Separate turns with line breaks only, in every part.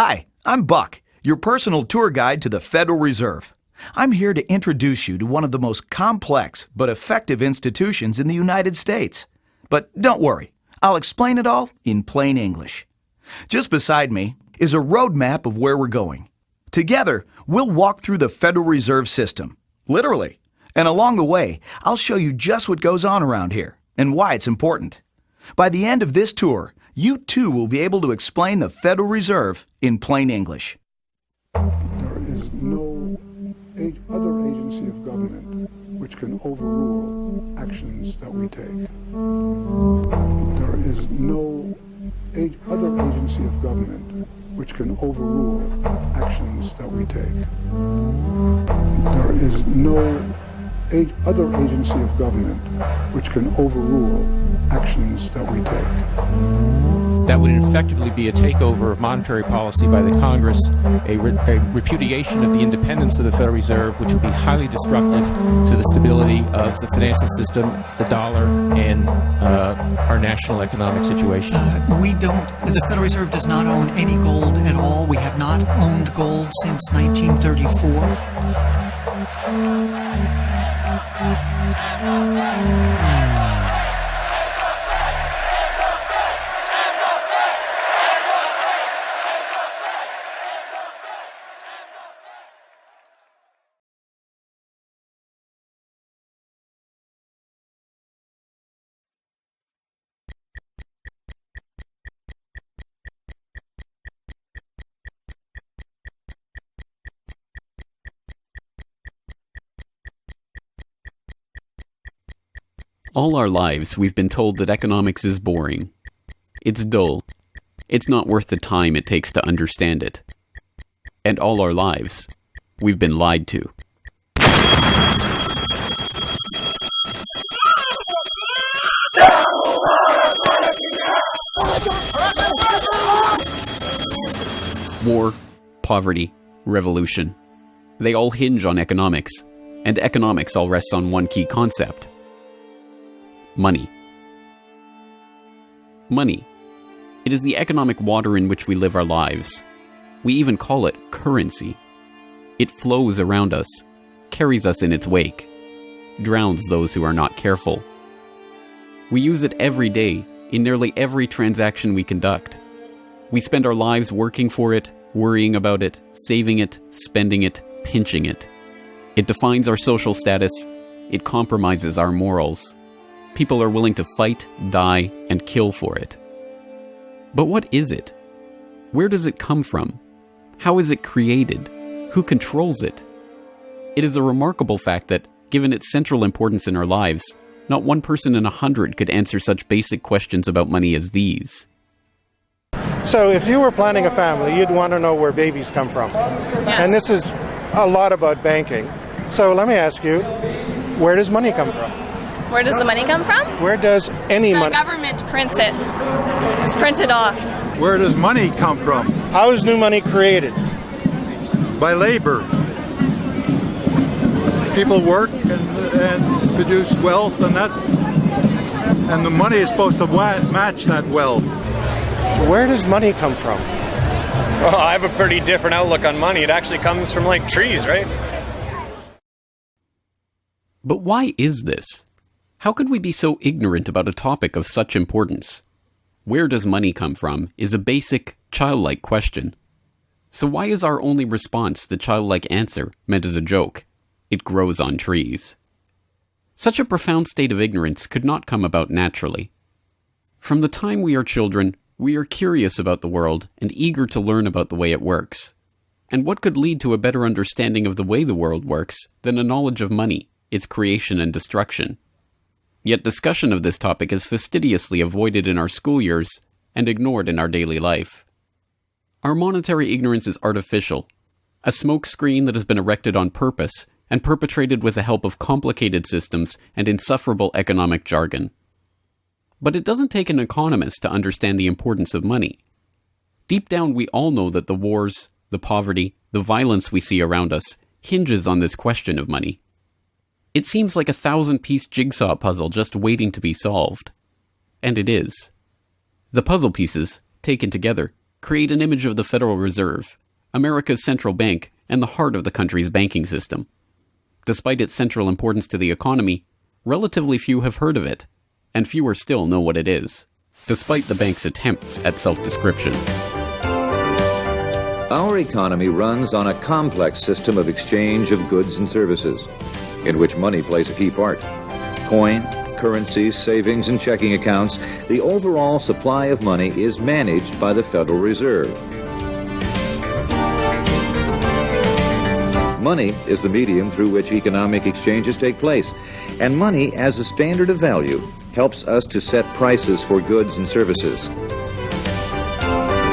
Hi, I'm Buck, your personal tour guide to the Federal Reserve. I'm here to introduce you to one of the most complex but effective institutions in the United States. But don't worry, I'll explain it all in plain English. Just beside me is a roadmap of where we're going. Together, we'll walk through the Federal Reserve System, literally. And along the way, I'll show you just what goes on around here and why it's important. By the end of this tour, you too will be able to explain the Federal Reserve in plain English.
There is no other agency of government which can overrule actions that we take. There is no other agency of government which can overrule actions that we take. There is no other agency of government which can overrule actions that we take.
That would effectively be a takeover of monetary policy by the Congress, a repudiation of the independence of the Federal Reserve, which would be highly destructive to the stability of the financial system, the dollar, and our national economic situation.
The Federal Reserve does not own any gold at all. We have not owned gold since 1934.
All our lives, we've been told that economics is boring. It's dull. It's not worth the time it takes to understand it. And all our lives, we've been lied to. War, poverty, revolution. They all hinge on economics, and economics all rests on one key concept. Money. Money. It is the economic water in which we live our lives. We even call it currency. It flows around us, carries us in its wake, drowns those who are not careful. We use it every day, in nearly every transaction we conduct. We spend our lives working for it, worrying about it, saving it, spending it, pinching it. It defines our social status. It compromises our morals. People are willing to fight, die, and kill for it. But what is it? Where does it come from? How is it created? Who controls it? It is a remarkable fact that, given its central importance in our lives, not one person in 100 could answer such basic questions about money as these.
So if you were planning a family, you'd want to know where babies come from. Yeah. And this is a lot about banking. So let me ask you, where does money come from?
Where does the money come from?
Where does any money?
The government prints it. It's printed off.
Where does money come from?
How is new money created?
By labor. People work and produce wealth, and the money is supposed to match that wealth.
Where does money come from?
Well, I have a pretty different outlook on money. It actually comes from, like, trees, right?
But why is this? How could we be so ignorant about a topic of such importance? Where does money come from is a basic, childlike question. So why is our only response the childlike answer meant as a joke? It grows on trees. Such a profound state of ignorance could not come about naturally. From the time we are children, we are curious about the world and eager to learn about the way it works. And what could lead to a better understanding of the way the world works than a knowledge of money, its creation and destruction? Yet discussion of this topic is fastidiously avoided in our school years and ignored in our daily life. Our monetary ignorance is artificial, a smokescreen that has been erected on purpose and perpetrated with the help of complicated systems and insufferable economic jargon. But it doesn't take an economist to understand the importance of money. Deep down, we all know that the wars, the poverty, the violence we see around us hinges on this question of money. It seems like a 1,000-piece jigsaw puzzle just waiting to be solved. And it is. The puzzle pieces, taken together, create an image of the Federal Reserve, America's central bank and the heart of the country's banking system. Despite its central importance to the economy, relatively few have heard of it, and fewer still know what it is, despite the bank's attempts at self-description.
Our economy runs on a complex system of exchange of goods and services, in which money plays a key part. Coin, currencies, savings, and checking accounts, the overall supply of money is managed by the Federal Reserve. Money is the medium through which economic exchanges take place, and money as a standard of value helps us to set prices for goods and services.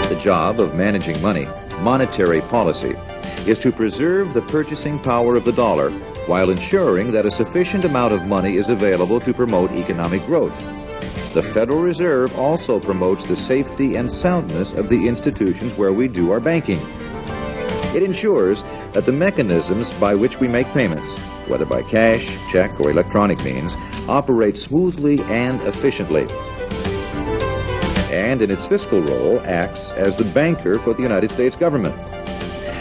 The job of managing money, monetary policy, is to preserve the purchasing power of the dollar while ensuring that a sufficient amount of money is available to promote economic growth. The Federal Reserve also promotes the safety and soundness of the institutions where we do our banking. It ensures that the mechanisms by which we make payments, whether by cash, check, or electronic means, operate smoothly and efficiently. And in its fiscal role, acts as the banker for the United States government.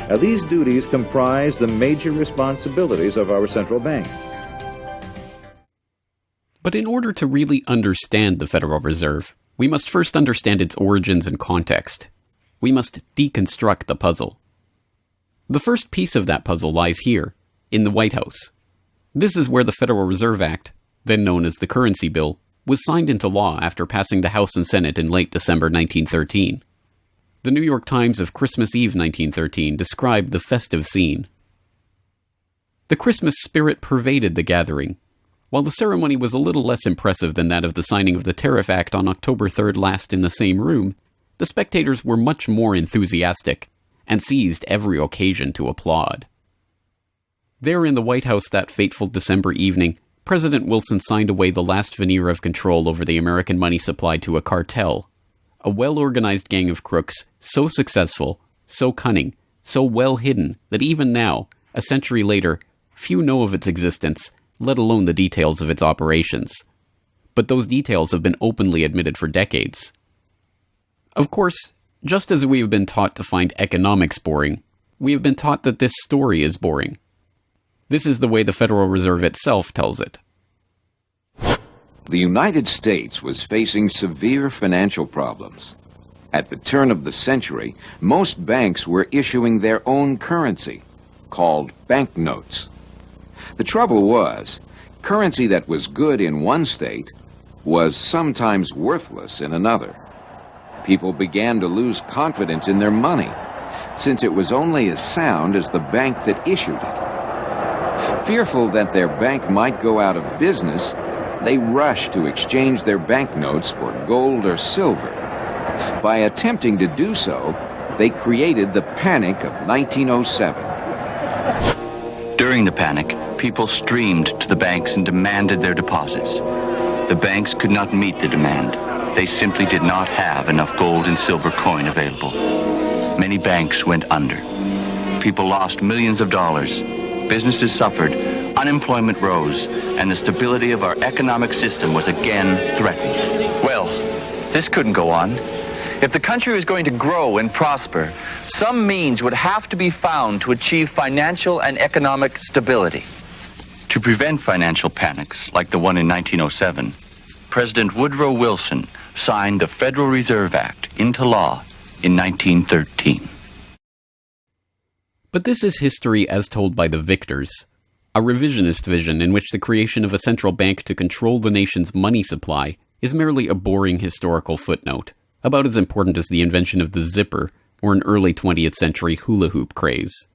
Now, these duties comprise the major responsibilities of our central bank.
But in order to really understand the Federal Reserve, we must first understand its origins and context. We must deconstruct the puzzle. The first piece of that puzzle lies here, in the White House. This is where the Federal Reserve Act, then known as the Currency Bill, was signed into law after passing the House and Senate in late December 1913. The New York Times of Christmas Eve 1913 described the festive scene. The Christmas spirit pervaded the gathering. While the ceremony was a little less impressive than that of the signing of the Tariff Act on October 3rd last in the same room, the spectators were much more enthusiastic and seized every occasion to applaud. There in the White House that fateful December evening, President Wilson signed away the last veneer of control over the American money supply to a cartel, a well-organized gang of crooks so successful, so cunning, so well hidden that even now, a century later, few know of its existence, let alone the details of its operations. But those details have been openly admitted for decades. Of course, just as we have been taught to find economics boring, we have been taught that this story is boring. This is the way the Federal Reserve itself tells it.
The United States was facing severe financial problems. At the turn of the century, most banks were issuing their own currency, called banknotes. The trouble was, currency that was good in one state was sometimes worthless in another. People began to lose confidence in their money, since it was only as sound as the bank that issued it. Fearful that their bank might go out of business, they rushed to exchange their banknotes for gold or silver. By attempting to do so, they created the Panic of 1907.
During the panic, people streamed to the banks and demanded their deposits. The banks could not meet the demand. They simply did not have enough gold and silver coin available. Many banks went under. People lost millions of dollars. Businesses suffered, unemployment rose, and the stability of our economic system was again threatened.
Well, this couldn't go on. If the country was going to grow and prosper, some means would have to be found to achieve financial and economic stability.
To prevent financial panics like the one in 1907, President Woodrow Wilson signed the Federal Reserve Act into law in 1913.
But this is history as told by the victors, a revisionist vision in which the creation of a central bank to control the nation's money supply is merely a boring historical footnote, about as important as the invention of the zipper or an early 20th century hula hoop craze.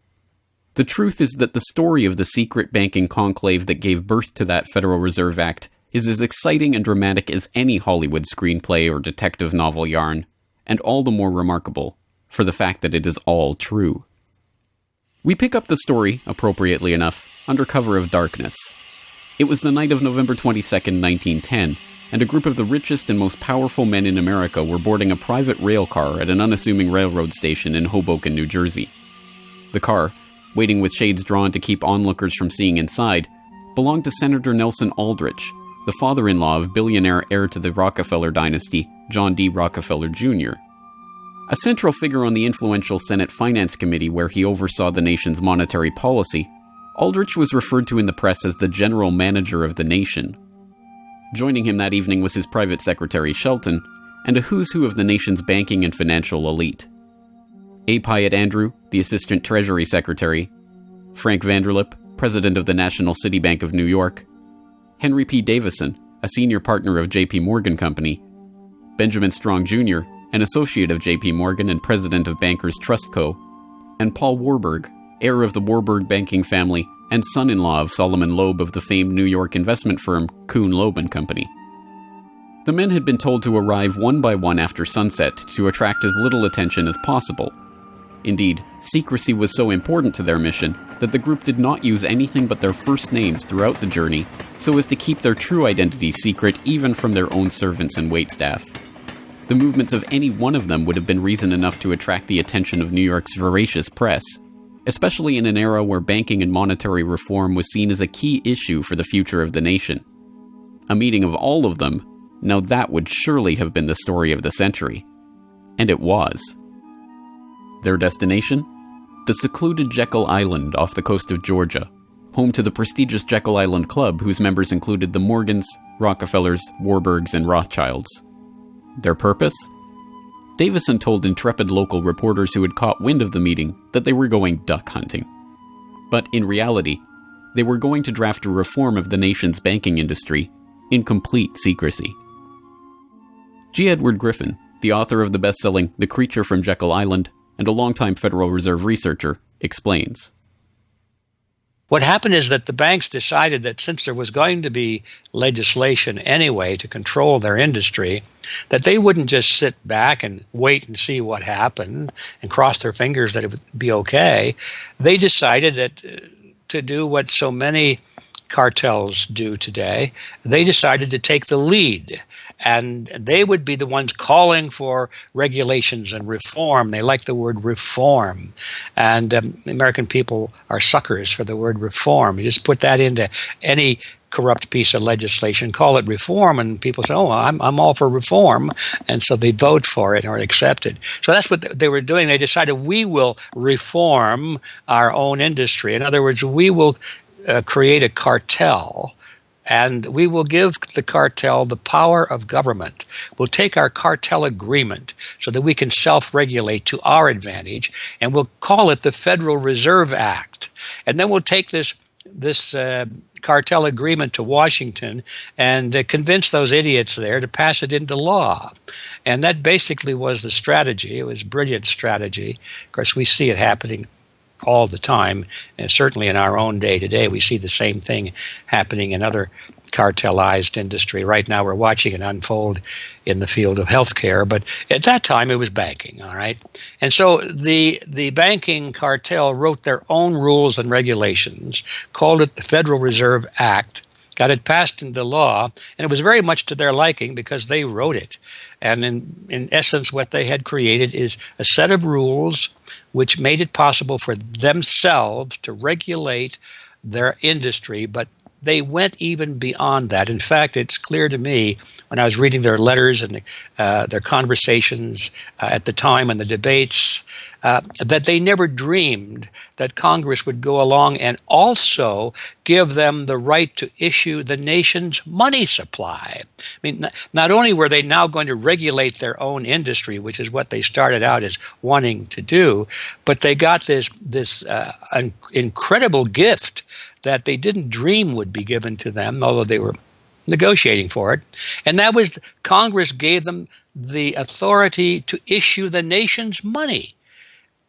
The truth is that the story of the secret banking conclave that gave birth to that Federal Reserve Act is as exciting and dramatic as any Hollywood screenplay or detective novel yarn, and all the more remarkable for the fact that it is all true. We pick up the story, appropriately enough, under cover of darkness. It was the night of November 22nd, 1910, and a group of the richest and most powerful men in America were boarding a private rail car at an unassuming railroad station in Hoboken, New Jersey. The car, waiting with shades drawn to keep onlookers from seeing inside, belonged to Senator Nelson Aldrich, the father-in-law of billionaire heir to the Rockefeller dynasty, John D. Rockefeller Jr. A central figure on the influential Senate Finance Committee where he oversaw the nation's monetary policy, Aldrich was referred to in the press as the general manager of the nation. Joining him that evening was his private secretary Shelton, and a who's who of the nation's banking and financial elite. A. Pyatt Andrew, the Assistant Treasury Secretary, Frank Vanderlip, President of the National City Bank of New York, Henry P. Davison, a senior partner of J.P. Morgan Company, Benjamin Strong Jr., an associate of J.P. Morgan and president of Bankers Trust Co., and Paul Warburg, heir of the Warburg banking family and son-in-law of Solomon Loeb of the famed New York investment firm Kuhn, Loeb & Company. The men had been told to arrive one by one after sunset to attract as little attention as possible. Indeed, secrecy was so important to their mission that the group did not use anything but their first names throughout the journey so as to keep their true identity secret even from their own servants and waitstaff. The movements of any one of them would have been reason enough to attract the attention of New York's voracious press, especially in an era where banking and monetary reform was seen as a key issue for the future of the nation. A meeting of all of them, now that would surely have been the story of the century. And it was. Their destination? The secluded Jekyll Island off the coast of Georgia, home to the prestigious Jekyll Island Club whose members included the Morgans, Rockefellers, Warburgs, and Rothschilds. Their purpose? Davison told intrepid local reporters who had caught wind of the meeting that they were going duck hunting. But in reality, they were going to draft a reform of the nation's banking industry in complete secrecy. G. Edward Griffin, the author of the best-selling The Creature from Jekyll Island and a longtime Federal Reserve researcher, explains.
What happened is that the banks decided that since there was going to be legislation anyway to control their industry, that they wouldn't just sit back and wait and see what happened and cross their fingers that it would be okay. They decided that to do what so many cartels do today, they decided to take the lead, and they would be the ones calling for regulations and reform. They like the word reform, and American people are suckers for the word reform. You just put that into any corrupt piece of legislation, call it reform, and people say, oh, I'm all for reform, and so they vote for it or accept it. So that's what they were doing. They decided we will reform our own industry. In other words, we will create a cartel, and we will give the cartel the power of government. We'll take our cartel agreement so that we can self-regulate to our advantage, and we'll call it the Federal Reserve Act. And then we'll take this cartel agreement to Washington and convince those idiots there to pass it into law. And that basically was the strategy. It was a brilliant strategy. Of course, we see it happening all the time, and certainly in our own day today, we see the same thing happening in other cartelized industry. Right now, we're watching it unfold in the field of healthcare, but at that time, it was banking, all right? And so the banking cartel wrote their own rules and regulations, called it the Federal Reserve Act, got it passed into law, and it was very much to their liking because they wrote it. And in essence, what they had created is a set of rules which made it possible for themselves to regulate their industry, but they went even beyond that. In fact, it's clear to me when I was reading their letters and their conversations at the time and the debates that they never dreamed that Congress would go along and also give them the right to issue the nation's money supply. I mean, not only were they now going to regulate their own industry, which is what they started out as wanting to do, but they got this incredible gift that they didn't dream would be given to them, although they were negotiating for it. And that was Congress gave them the authority to issue the nation's money.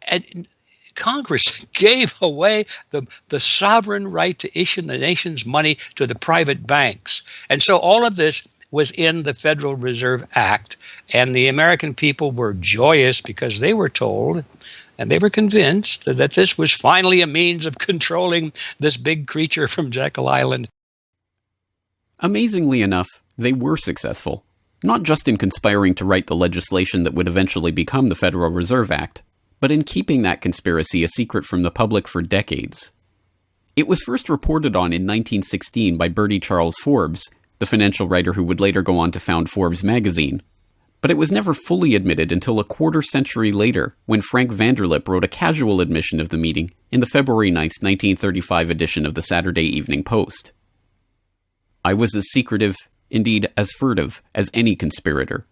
And Congress gave away the sovereign right to issue the nation's money to the private banks. And so all of this was in the Federal Reserve Act, and the American people were joyous because they were told and they were convinced that this was finally a means of controlling this big creature from Jekyll Island.
Amazingly enough, they were successful, not just in conspiring to write the legislation that would eventually become the Federal Reserve Act, but in keeping that conspiracy a secret from the public for decades. It was first reported on in 1916 by Bertie Charles Forbes, the financial writer who would later go on to found Forbes magazine. But it was never fully admitted until a quarter century later, when Frank Vanderlip wrote a casual admission of the meeting in the February 9, 1935 edition of the Saturday Evening Post. I was as secretive, indeed as furtive, as any conspirator.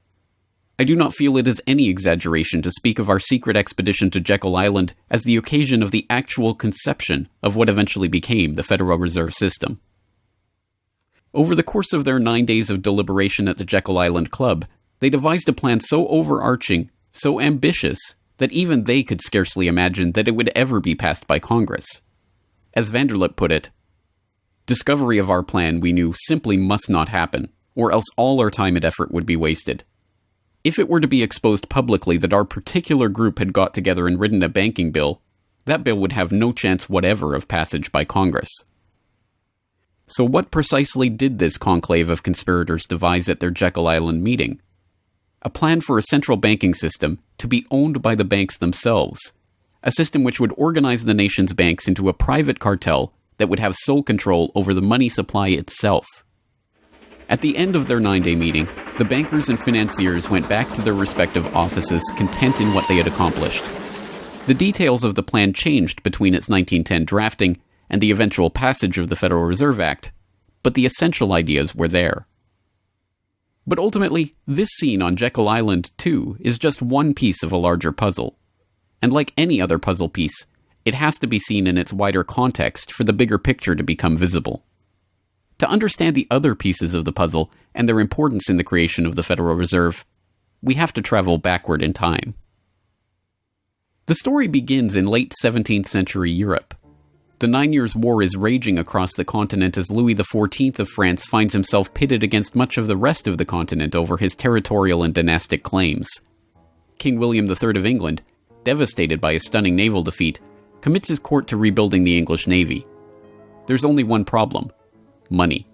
I do not feel it is any exaggeration to speak of our secret expedition to Jekyll Island as the occasion of the actual conception of what eventually became the Federal Reserve System. Over the course of their 9 days of deliberation at the Jekyll Island Club, they devised a plan so overarching, so ambitious, that even they could scarcely imagine that it would ever be passed by Congress. As Vanderlip put it, discovery of our plan, we knew, simply must not happen, or else all our time and effort would be wasted. If it were to be exposed publicly that our particular group had got together and written a banking bill, that bill would have no chance whatever of passage by Congress. So what precisely did this conclave of conspirators devise at their Jekyll Island meeting? A plan for a central banking system to be owned by the banks themselves, a system which would organize the nation's banks into a private cartel that would have sole control over the money supply itself. At the end of their 9-day meeting, the bankers and financiers went back to their respective offices, content in what they had accomplished. The details of the plan changed between its 1910 drafting and the eventual passage of the Federal Reserve Act, but the essential ideas were there. But ultimately, this scene on Jekyll Island, too, is just one piece of a larger puzzle. And like any other puzzle piece, it has to be seen in its wider context for the bigger picture to become visible. To understand the other pieces of the puzzle and their importance in the creation of the Federal Reserve, we have to travel backward in time. The story begins in late 17th century Europe. The 9 Years' War is raging across the continent as Louis XIV of France finds himself pitted against much of the rest of the continent over his territorial and dynastic claims. King William III of England, devastated by a stunning naval defeat, commits his court to rebuilding the English navy. There's only one problem: money.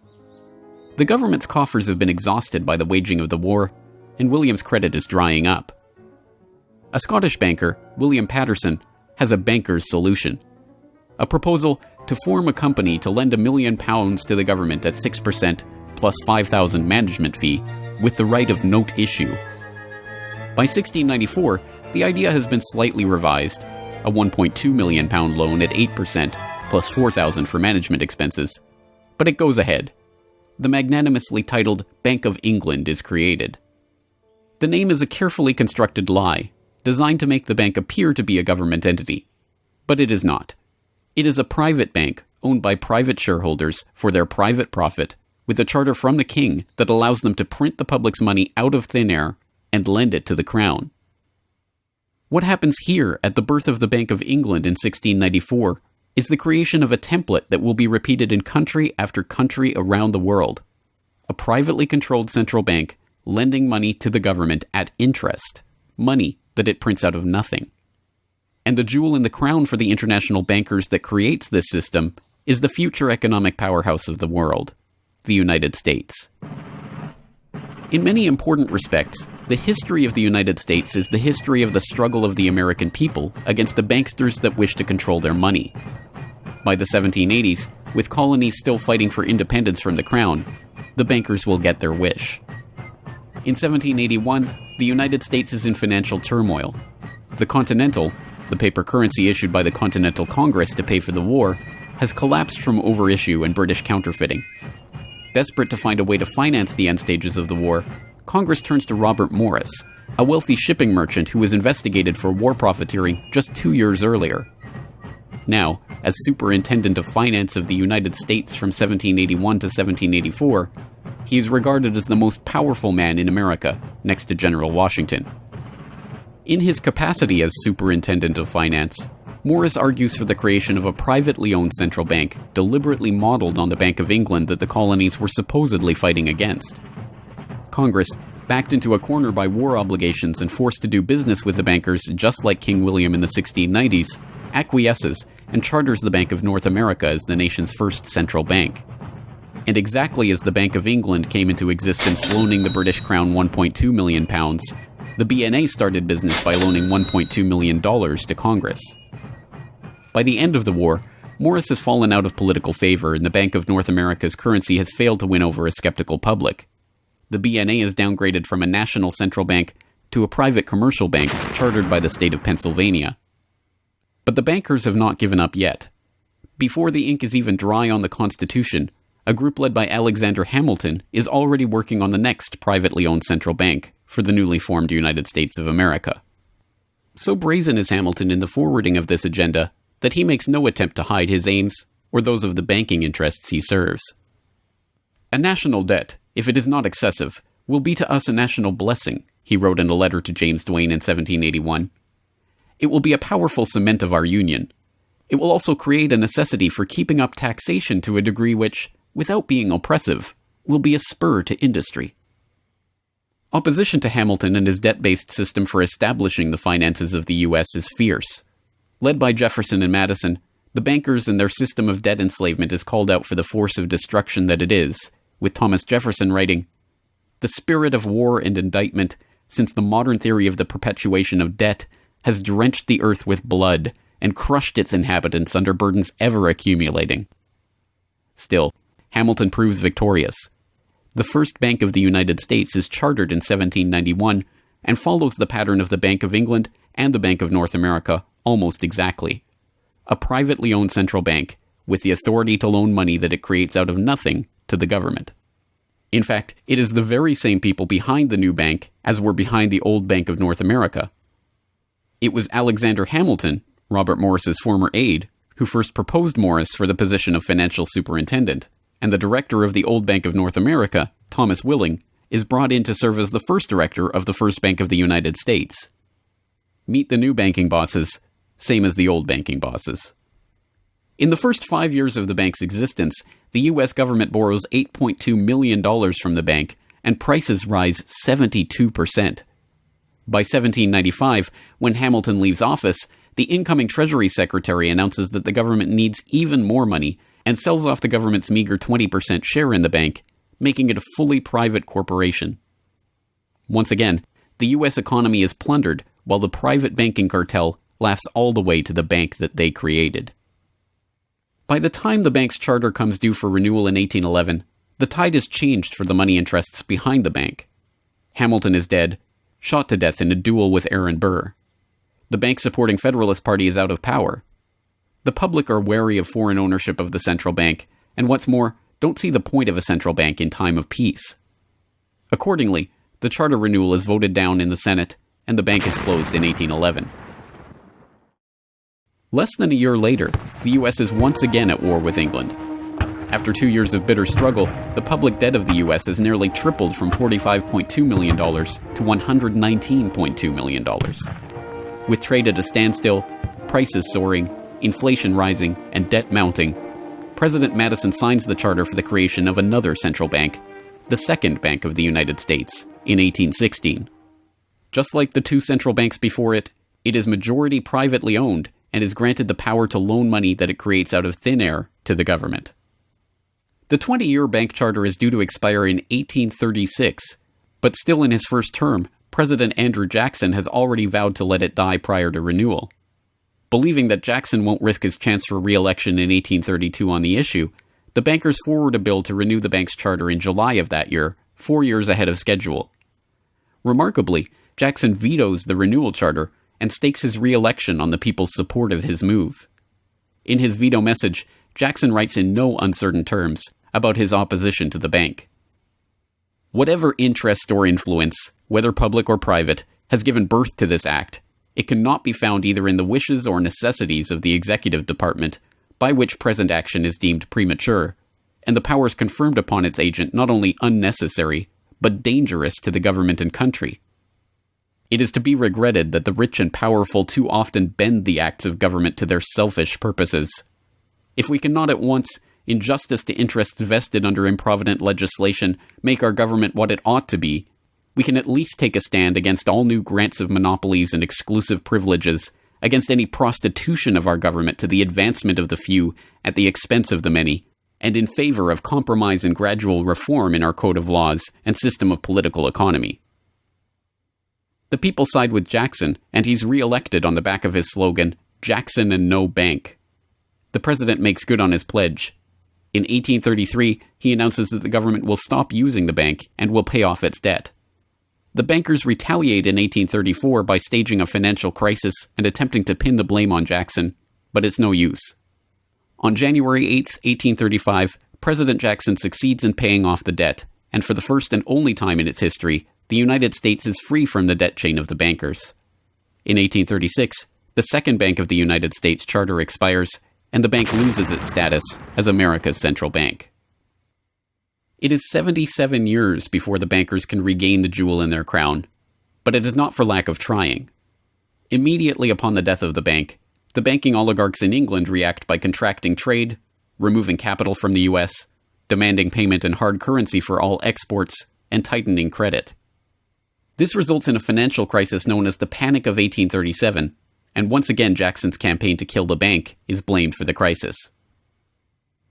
The government's coffers have been exhausted by the waging of the war, and William's credit is drying up. A Scottish banker, William Patterson, has a banker's solution. A proposal to form a company to lend £1 million to the government at 6% plus £5,000 management fee, with the right of note issue. By 1694, the idea has been slightly revised, a £1.2 million loan at 8% plus £4,000 for management expenses. But it goes ahead. The magnanimously titled Bank of England is created. The name is a carefully constructed lie, designed to make the bank appear to be a government entity. But it is not. It is a private bank owned by private shareholders for their private profit, with a charter from the king that allows them to print the public's money out of thin air and lend it to the crown. What happens here at the birth of the Bank of England in 1694 is the creation of a template that will be repeated in country after country around the world. A privately controlled central bank lending money to the government at interest, money that it prints out of nothing. And the jewel in the crown for the international bankers that creates this system is the future economic powerhouse of the world, the United States. In many important respects, the history of the United States is the history of the struggle of the American people against the banksters that wish to control their money. By the 1780s, with colonies still fighting for independence from the crown, the bankers will get their wish. In 1781, the United States is in financial turmoil. The Continental, the paper currency issued by the Continental Congress to pay for the war, has collapsed from overissue and British counterfeiting. Desperate to find a way to finance the end stages of the war, Congress turns to Robert Morris, a wealthy shipping merchant who was investigated for war profiteering just 2 years earlier. Now, as Superintendent of Finance of the United States from 1781 to 1784, he is regarded as the most powerful man in America, next to General Washington. In his capacity as Superintendent of Finance, Morris argues for the creation of a privately owned central bank deliberately modeled on the Bank of England that the colonies were supposedly fighting against. Congress, backed into a corner by war obligations and forced to do business with the bankers just like King William in the 1690s, acquiesces and charters the Bank of North America as the nation's first central bank. And exactly as the Bank of England came into existence loaning the British Crown £1.2 million, the BNA started business by loaning $1.2 million to Congress. By the end of the war, Morris has fallen out of political favor and the Bank of North America's currency has failed to win over a skeptical public. the BNA is downgraded from a national central bank to a private commercial bank chartered by the state of Pennsylvania. But the bankers have not given up yet. Before the ink is even dry on the Constitution, a group led by Alexander Hamilton is already working on the next privately owned central bank for the newly formed United States of America. So brazen is Hamilton in the forwarding of this agenda that he makes no attempt to hide his aims or those of the banking interests he serves. A national debt, if it is not excessive, will be to us a national blessing, he wrote in a letter to James Duane in 1781. It will be a powerful cement of our union. It will also create a necessity for keeping up taxation to a degree which, without being oppressive, will be a spur to industry. Opposition to Hamilton and his debt-based system for establishing the finances of the U.S. is fierce. Led by Jefferson and Madison, the bankers and their system of debt enslavement is called out for the force of destruction that it is, with Thomas Jefferson writing, "The spirit of war and indictment, since the modern theory of the perpetuation of debt, has drenched the earth with blood and crushed its inhabitants under burdens ever accumulating." Still, Hamilton proves victorious. The first Bank of the United States is chartered in 1791 and follows the pattern of the Bank of England and the Bank of North America almost exactly. A privately owned central bank with the authority to loan money that it creates out of nothing to the government. In fact, it is the very same people behind the new bank as were behind the old Bank of North America. It was Alexander Hamilton, Robert Morris's former aide, who first proposed Morris for the position of financial superintendent, and the director of the old Bank of North America, Thomas Willing, is brought in to serve as the first director of the first Bank of the United States. Meet the new banking bosses, same as the old banking bosses. In the first 5 years of the bank's existence, the U.S. government borrows $8.2 million from the bank, and prices rise 72%. By 1795, when Hamilton leaves office, the incoming Treasury Secretary announces that the government needs even more money and sells off the government's meager 20% share in the bank, making it a fully private corporation. Once again, the U.S. economy is plundered while the private banking cartel laughs all the way to the bank that they created. By the time the bank's charter comes due for renewal in 1811, the tide has changed for the money interests behind the bank. Hamilton is dead, shot to death in a duel with Aaron Burr. The bank-supporting Federalist Party is out of power. The public are wary of foreign ownership of the central bank, and what's more, don't see the point of a central bank in time of peace. Accordingly, the charter renewal is voted down in the Senate, and the bank is closed in 1811. Less than a year later, the U.S. is once again at war with England. After 2 years of bitter struggle, the public debt of the U.S. has nearly tripled from $45.2 million to $119.2 million. With trade at a standstill, prices soaring, inflation rising, and debt mounting, President Madison signs the charter for the creation of another central bank, the Second Bank of the United States, in 1816. Just like the two central banks before it, it is majority privately owned and is granted the power to loan money that it creates out of thin air to the government. The 20-year bank charter is due to expire in 1836, but still in his first term, President Andrew Jackson has already vowed to let it die prior to renewal. Believing that Jackson won't risk his chance for re-election in 1832 on the issue, the bankers forward a bill to renew the bank's charter in July of that year, 4 years ahead of schedule. Remarkably, Jackson vetoes the renewal charter and stakes his re-election on the people's support of his move. In his veto message, Jackson writes in no uncertain terms about his opposition to the bank. Whatever interest or influence, whether public or private, has given birth to this act, it cannot be found either in the wishes or necessities of the executive department, by which present action is deemed premature, and the powers conferred upon its agent not only unnecessary, but dangerous to the government and country. It is to be regretted that the rich and powerful too often bend the acts of government to their selfish purposes. If we cannot at once, in justice to interests vested under improvident legislation, make our government what it ought to be, we can at least take a stand against all new grants of monopolies and exclusive privileges, against any prostitution of our government to the advancement of the few at the expense of the many, and in favor of compromise and gradual reform in our code of laws and system of political economy. The people side with Jackson, and he's re-elected on the back of his slogan, "Jackson and no bank." The president makes good on his pledge. In 1833, he announces that the government will stop using the bank and will pay off its debt. The bankers retaliate in 1834 by staging a financial crisis and attempting to pin the blame on Jackson, but it's no use. On January 8, 1835, President Jackson succeeds in paying off the debt, and for the first and only time in its history, the United States is free from the debt chain of the bankers. In 1836, the Second Bank of the United States charter expires, and the bank loses its status as America's central bank. It is 77 years before the bankers can regain the jewel in their crown, but it is not for lack of trying. Immediately upon the death of the bank, the banking oligarchs in England react by contracting trade, removing capital from the US, demanding payment in hard currency for all exports, and tightening credit. This results in a financial crisis known as the Panic of 1837, and once again Jackson's campaign to kill the bank is blamed for the crisis.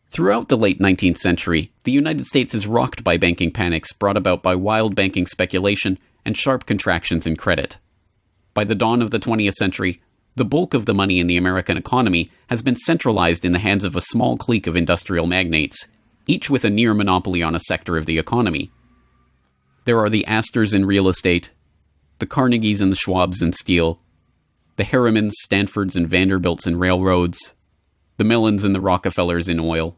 Throughout the late 19th century, the United States is rocked by banking panics brought about by wild banking speculation and sharp contractions in credit. By the dawn of the 20th century, the bulk of the money in the American economy has been centralized in the hands of a small clique of industrial magnates, each with a near monopoly on a sector of the economy. There are the Astors in real estate, the Carnegies and the Schwabs in steel, the Harrimans, Stanfords, and Vanderbilts in railroads, the Mellons and the Rockefellers in oil.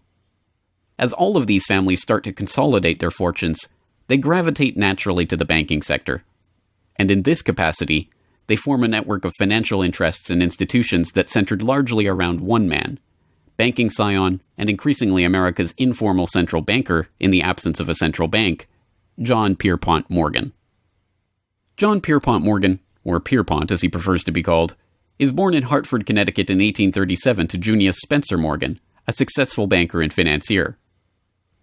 As all of these families start to consolidate their fortunes, they gravitate naturally to the banking sector. And in this capacity, they form a network of financial interests and institutions that centered largely around one man, banking scion and increasingly America's informal central banker in the absence of a central bank, John Pierpont Morgan. John Pierpont Morgan, or Pierpont as he prefers to be called, is born in Hartford, Connecticut in 1837 to Junius Spencer Morgan, a successful banker and financier.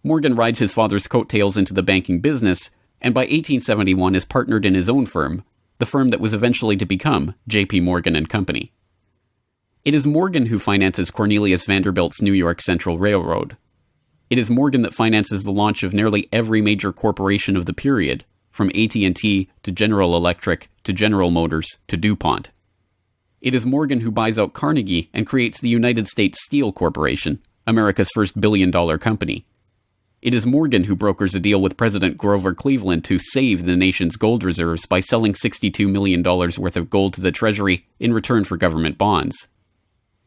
Morgan rides his father's coattails into the banking business, and by 1871 is partnered in his own firm, the firm that was eventually to become J.P. Morgan and Company. It is Morgan who finances Cornelius Vanderbilt's New York Central Railroad. It is Morgan that finances the launch of nearly every major corporation of the period, from AT&T to General Electric to General Motors to DuPont. It is Morgan who buys out Carnegie and creates the United States Steel Corporation, America's first billion-dollar company. It is Morgan who brokers a deal with President Grover Cleveland to save the nation's gold reserves by selling $62 million worth of gold to the Treasury in return for government bonds.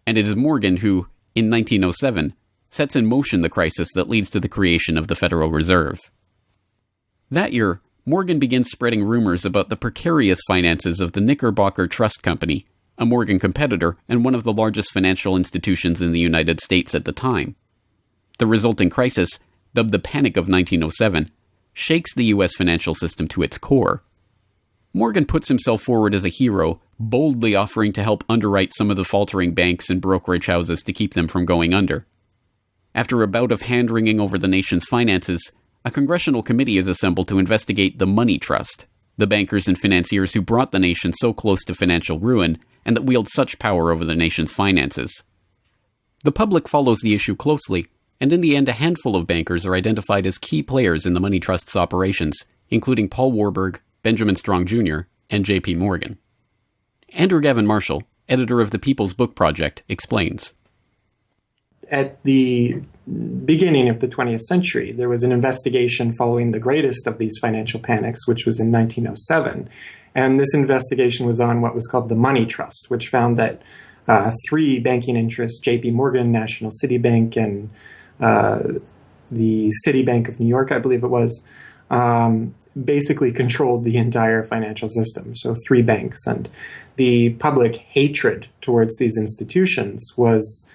And it is Morgan who, in 1907, sets in motion the crisis that leads to the creation of the Federal Reserve. That year, Morgan begins spreading rumors about the precarious finances of the Knickerbocker Trust Company, a Morgan competitor and one of the largest financial institutions in the United States at the time. The resulting crisis, dubbed the Panic of 1907, shakes the U.S. financial system to its core. Morgan puts himself forward as a hero, boldly offering to help underwrite some of the faltering banks and brokerage houses to keep them from going under. After a bout of hand-wringing over the nation's finances, a congressional committee is assembled to investigate the Money Trust, the bankers and financiers who brought the nation so close to financial ruin and that wield such power over the nation's finances. The public follows the issue closely, and in the end a handful of bankers are identified as key players in the Money Trust's operations, including Paul Warburg, Benjamin Strong Jr., and J.P. Morgan. Andrew Gavin Marshall, editor of the People's Book Project, explains.
At the beginning of the 20th century, there was an investigation following the greatest of these financial panics, which was in 1907. And this investigation was on what was called the Money Trust, which found that three banking interests, J.P. Morgan, National City Bank, and the Citibank of New York, I believe it was, basically controlled the entire financial system. So three banks. And the public hatred towards these institutions was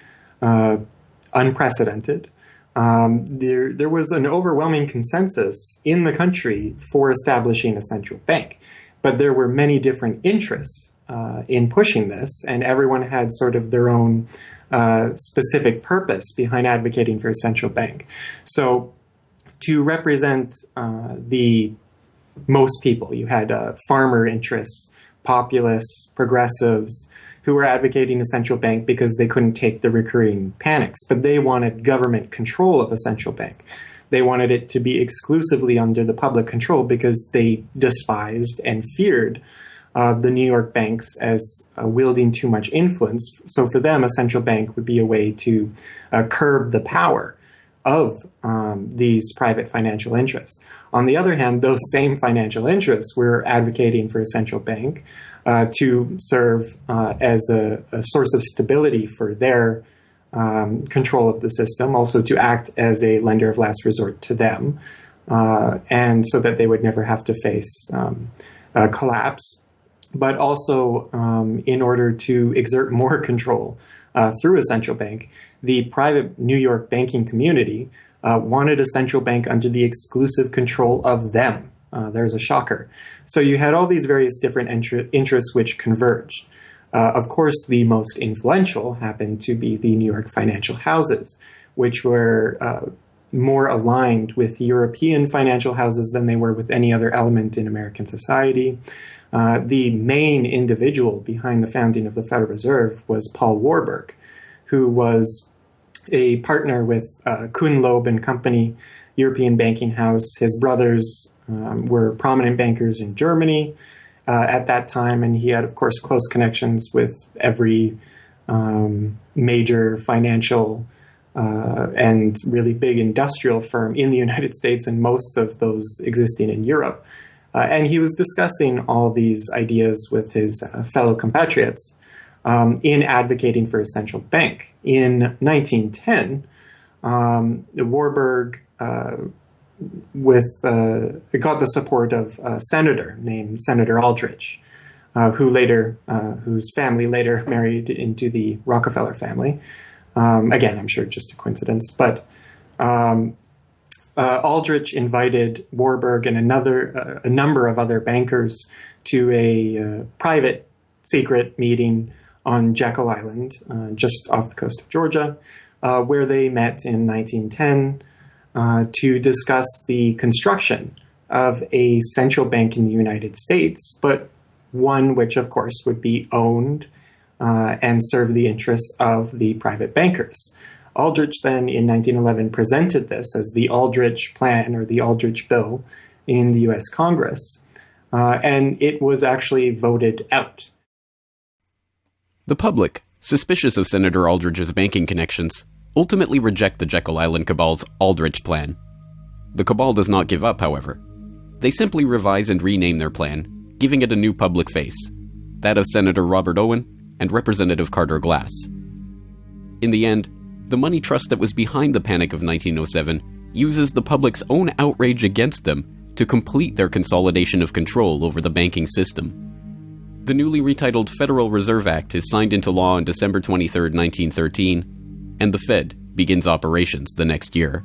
unprecedented. There was an overwhelming consensus in the country for establishing a central bank, but there were many different interests in pushing this, and everyone had sort of their own specific purpose behind advocating for a central bank. So to represent the most people, you had farmer interests, populists, progressives, who were advocating a central bank because they couldn't take the recurring panics, but they wanted government control of a central bank. They wanted it to be exclusively under the public control because they despised and feared the New York banks as wielding too much influence. So for them, a central bank would be a way to curb the power of these private financial interests. On the other hand, those same financial interests were advocating for a central bank to serve as a source of stability for their control of the system, also to act as a lender of last resort to them, and so that they would never have to face collapse, but also in order to exert more control through a central bank. The private New York banking community wanted a central bank under the exclusive control of them. There's a shocker. So you had all these various different interests which converged. Of course, the most influential happened to be the New York financial houses, which were more aligned with European financial houses than they were with any other element in American society. The main individual behind the founding of the Federal Reserve was Paul Warburg, who was a partner with Kuhn, Loeb and Company, European banking house. His brothers were prominent bankers in Germany at that time, and he had, of course, close connections with every major financial and really big industrial firm in the United States and most of those existing in Europe. And he was discussing all these ideas with his fellow compatriots in advocating for a central bank. In 1910, Warburg got the support of a senator named Senator Aldrich, whose family later married into the Rockefeller family. Again, I'm sure just a coincidence, but Aldrich invited Warburg and a number of other bankers to a private secret meeting on Jekyll Island, just off the coast of Georgia, where they met in 1910 to discuss the construction of a central bank in the United States, but one which, of course, would be owned and serve the interests of the private bankers. Aldrich then, in 1911, presented this as the Aldrich Plan or the Aldrich Bill in the U.S. Congress, and it was actually voted out.
The public, suspicious of Senator Aldrich's banking connections, ultimately reject the Jekyll Island Cabal's Aldrich Plan. The cabal does not give up, however. They simply revise and rename their plan, giving it a new public face, that of Senator Robert Owen and Representative Carter Glass. In the end, the money trust that was behind the Panic of 1907 uses the public's own outrage against them to complete their consolidation of control over the banking system. The newly retitled Federal Reserve Act is signed into law on December 23, 1913, and the Fed begins operations the next year.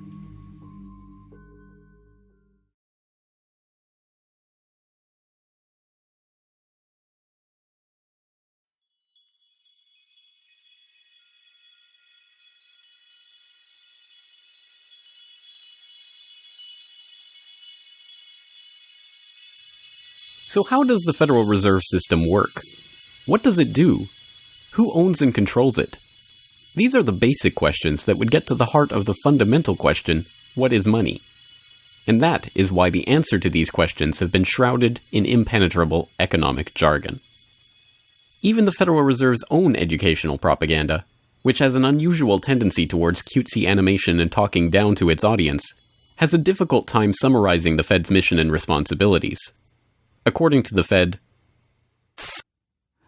So how does the Federal Reserve System work? What does it do? Who owns and controls it? These are the basic questions that would get to the heart of the fundamental question, what is money? And that is why the answer to these questions have been shrouded in impenetrable economic jargon. Even the Federal Reserve's own educational propaganda, which has an unusual tendency towards cutesy animation and talking down to its audience, has a difficult time summarizing the Fed's mission and responsibilities. According to the Fed,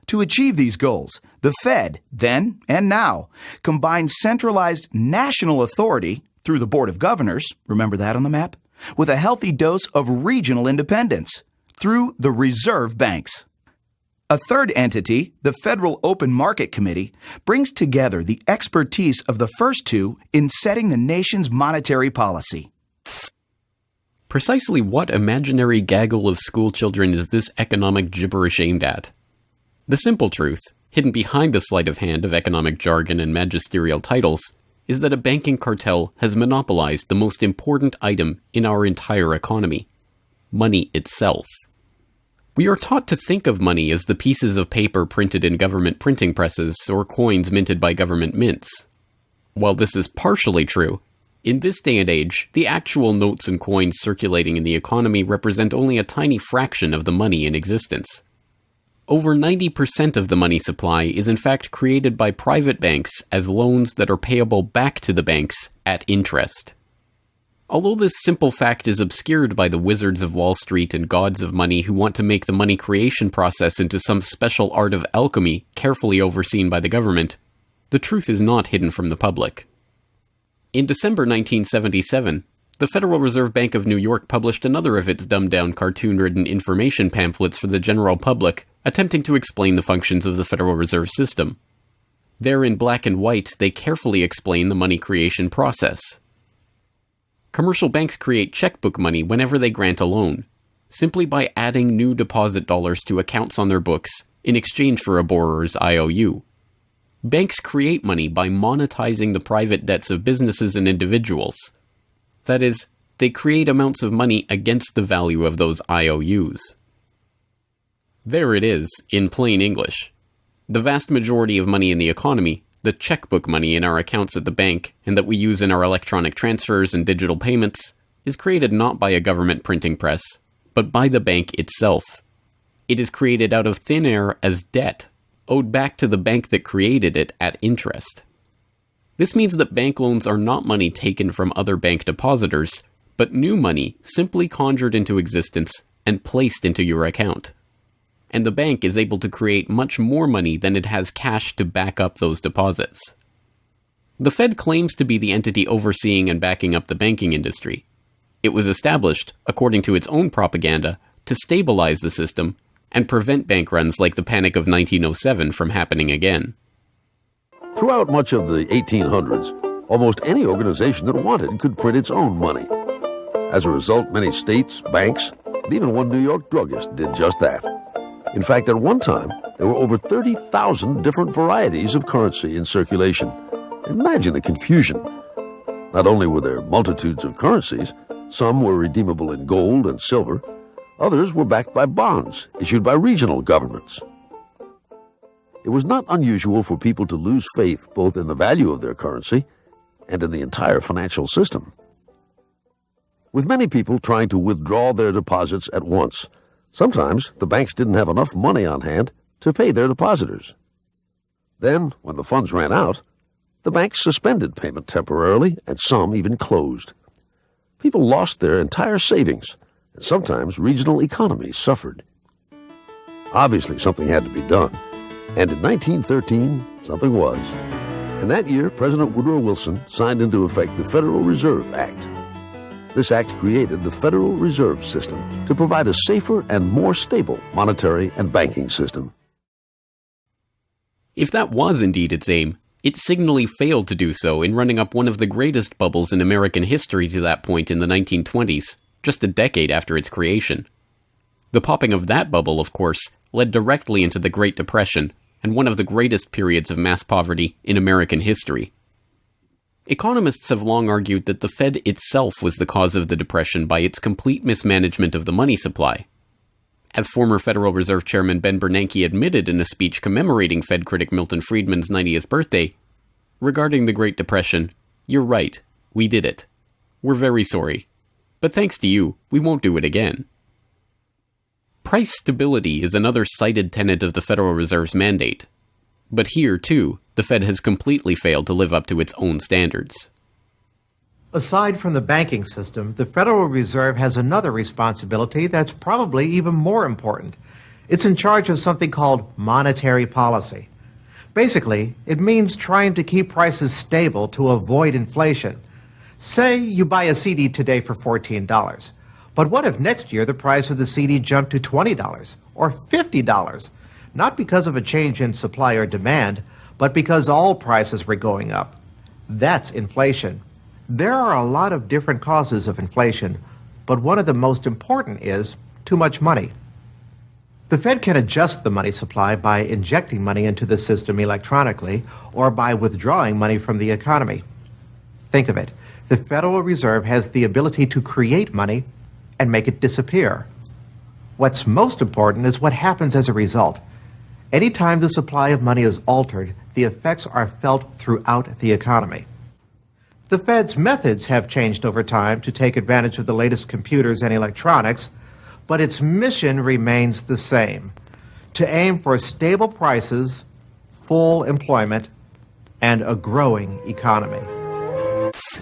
to achieve these goals, the Fed, then and now, combines centralized national authority through the Board of Governors, remember that on the map, with a healthy dose of regional independence through the reserve banks. A third entity, the Federal Open Market Committee, brings together the expertise of the first two in setting the nation's monetary policy.
Precisely what imaginary gaggle of schoolchildren is this economic gibberish aimed at? The simple truth, hidden behind the sleight of hand of economic jargon and magisterial titles, is that a banking cartel has monopolized the most important item in our entire economy: money itself. We are taught to think of money as the pieces of paper printed in government printing presses or coins minted by government mints. While this is partially true, in this day and age, the actual notes and coins circulating in the economy represent only a tiny fraction of the money in existence. Over 90% of the money supply is in fact created by private banks as loans that are payable back to the banks at interest. Although this simple fact is obscured by the wizards of Wall Street and gods of money who want to make the money creation process into some special art of alchemy carefully overseen by the government, the truth is not hidden from the public. In December 1977, the Federal Reserve Bank of New York published another of its dumbed-down cartoon-ridden information pamphlets for the general public, attempting to explain the functions of the Federal Reserve System. There in black and white, they carefully explain the money creation process. Commercial banks create checkbook money whenever they grant a loan, simply by adding new deposit dollars to accounts on their books in exchange for a borrower's IOU. Banks create money by monetizing the private debts of businesses and individuals. That is, they create amounts of money against the value of those IOUs. There it is, in plain English. The vast majority of money in the economy, the checkbook money in our accounts at the bank and that we use in our electronic transfers and digital payments, is created not by a government printing press, but by the bank itself. It is created out of thin air as debt, owed back to the bank that created it at interest. This means that bank loans are not money taken from other bank depositors, but new money simply conjured into existence and placed into your account. And the bank is able to create much more money than it has cash to back up those deposits. The Fed claims to be the entity overseeing and backing up the banking industry. It was established, according to its own propaganda, to stabilize the system and prevent bank runs like the Panic of 1907 from happening again.
Throughout much of the 1800s, almost any organization that wanted could print its own money. As a result, many states, banks, and even one New York druggist did just that. In fact, at one time, there were over 30,000 different varieties of currency in circulation. Imagine the confusion. Not only were there multitudes of currencies, some were redeemable in gold and silver, others were backed by bonds issued by regional governments. It was not unusual for people to lose faith both in the value of their currency and in the entire financial system. With many people trying to withdraw their deposits at once, sometimes the banks didn't have enough money on hand to pay their depositors. Then, when the funds ran out, the banks suspended payment temporarily, and some even closed. People lost their entire savings, and sometimes regional economies suffered. Obviously, something had to be done, and in 1913, something was. In that year, President Woodrow Wilson signed into effect the Federal Reserve Act. This act created the Federal Reserve System to provide a safer and more stable monetary and banking system.
If that was indeed its aim, it signally failed to do so in running up one of the greatest bubbles in American history to that point in the 1920s, just a decade after its creation. The popping of that bubble, of course, led directly into the Great Depression and one of the greatest periods of mass poverty in American history. Economists have long argued that the Fed itself was the cause of the Depression by its complete mismanagement of the money supply. As former Federal Reserve Chairman Ben Bernanke admitted in a speech commemorating Fed critic Milton Friedman's 90th birthday, regarding the Great Depression, "You're right, we did it. We're very sorry. But thanks to you, we won't do it again." Price stability is another cited tenet of the Federal Reserve's mandate. But here, too, the Fed has completely failed to live up to its own standards.
Aside from the banking system, the Federal Reserve has another responsibility that's probably even more important. It's in charge of something called monetary policy. Basically, it means trying to keep prices stable to avoid inflation. Say you buy a CD today for $14. But what if next year the price of the CD jumped to $20 or $50? Not because of a change in supply or demand, but because all prices were going up. That's inflation. There are a lot of different causes of inflation, but one of the most important is too much money. The Fed can adjust the money supply by injecting money into the system electronically or by withdrawing money from the economy. Think of it. The Federal Reserve has the ability to create money and make it disappear. What's most important is what happens as a result. Anytime the supply of money is altered, the effects are felt throughout the economy. The Fed's methods have changed over time to take advantage of the latest computers and electronics, but its mission remains the same: to aim for stable prices, full employment, and a growing economy.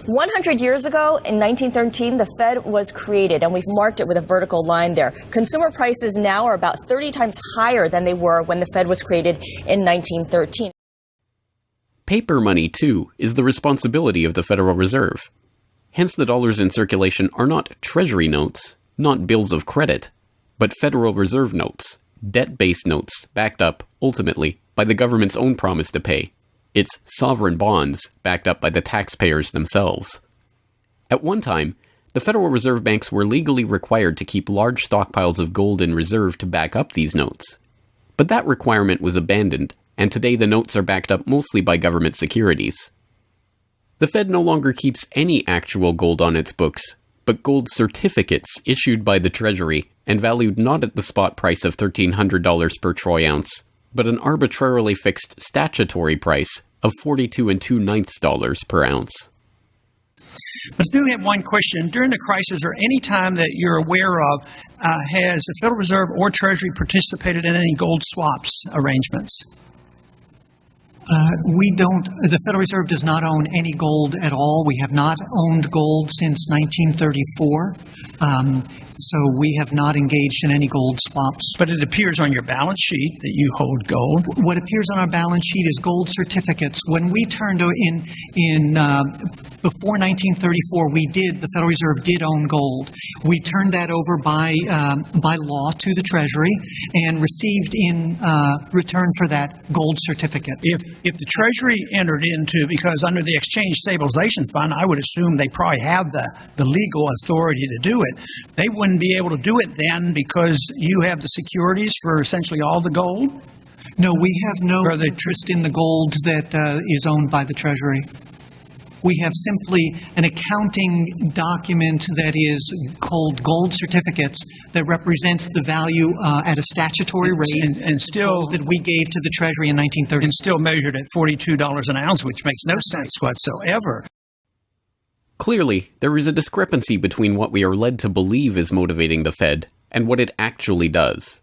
100 years ago, in 1913, the Fed was created, and we've marked it with a vertical line there. Consumer prices now are about 30 times higher than they were when the Fed was created in 1913.
Paper money, too, is the responsibility of the Federal Reserve. Hence the dollars in circulation are not Treasury notes, not bills of credit, but Federal Reserve notes, debt-based notes backed up, ultimately, by the government's own promise to pay. It's sovereign bonds backed up by the taxpayers themselves. At one time, the Federal Reserve banks were legally required to keep large stockpiles of gold in reserve to back up these notes. But that requirement was abandoned, and today the notes are backed up mostly by government securities. The Fed no longer keeps any actual gold on its books, but gold certificates issued by the Treasury and valued not at the spot price of $1,300 per troy ounce, but an arbitrarily fixed statutory price of $42 2/9 per ounce.
But I do have one question. During the crisis, or any time that you're aware of, has the Federal Reserve or Treasury participated in any gold swaps arrangements?
The Federal Reserve does not own any gold at all. We have not owned gold since 1934. So we have not engaged in any gold swaps.
But it appears on your balance sheet that you hold gold.
What appears on our balance sheet is gold certificates. When we turned before 1934, the Federal Reserve did own gold. We turned that over by law to the Treasury and received in return for that gold certificate.
If the Treasury entered into, because under the Exchange Stabilization Fund, I would assume they probably have the legal authority to do it. They wouldn't be able to do it then because you have the securities for essentially all the gold?
No, we have no interest in the gold that is owned by the Treasury. We have simply an accounting document that is called gold certificates that represents the value at a statutory rate
and still
that we gave to the Treasury in 1930.
And still measured at $42 an ounce, which makes no sense whatsoever.
Clearly, there is a discrepancy between what we are led to believe is motivating the Fed and what it actually does.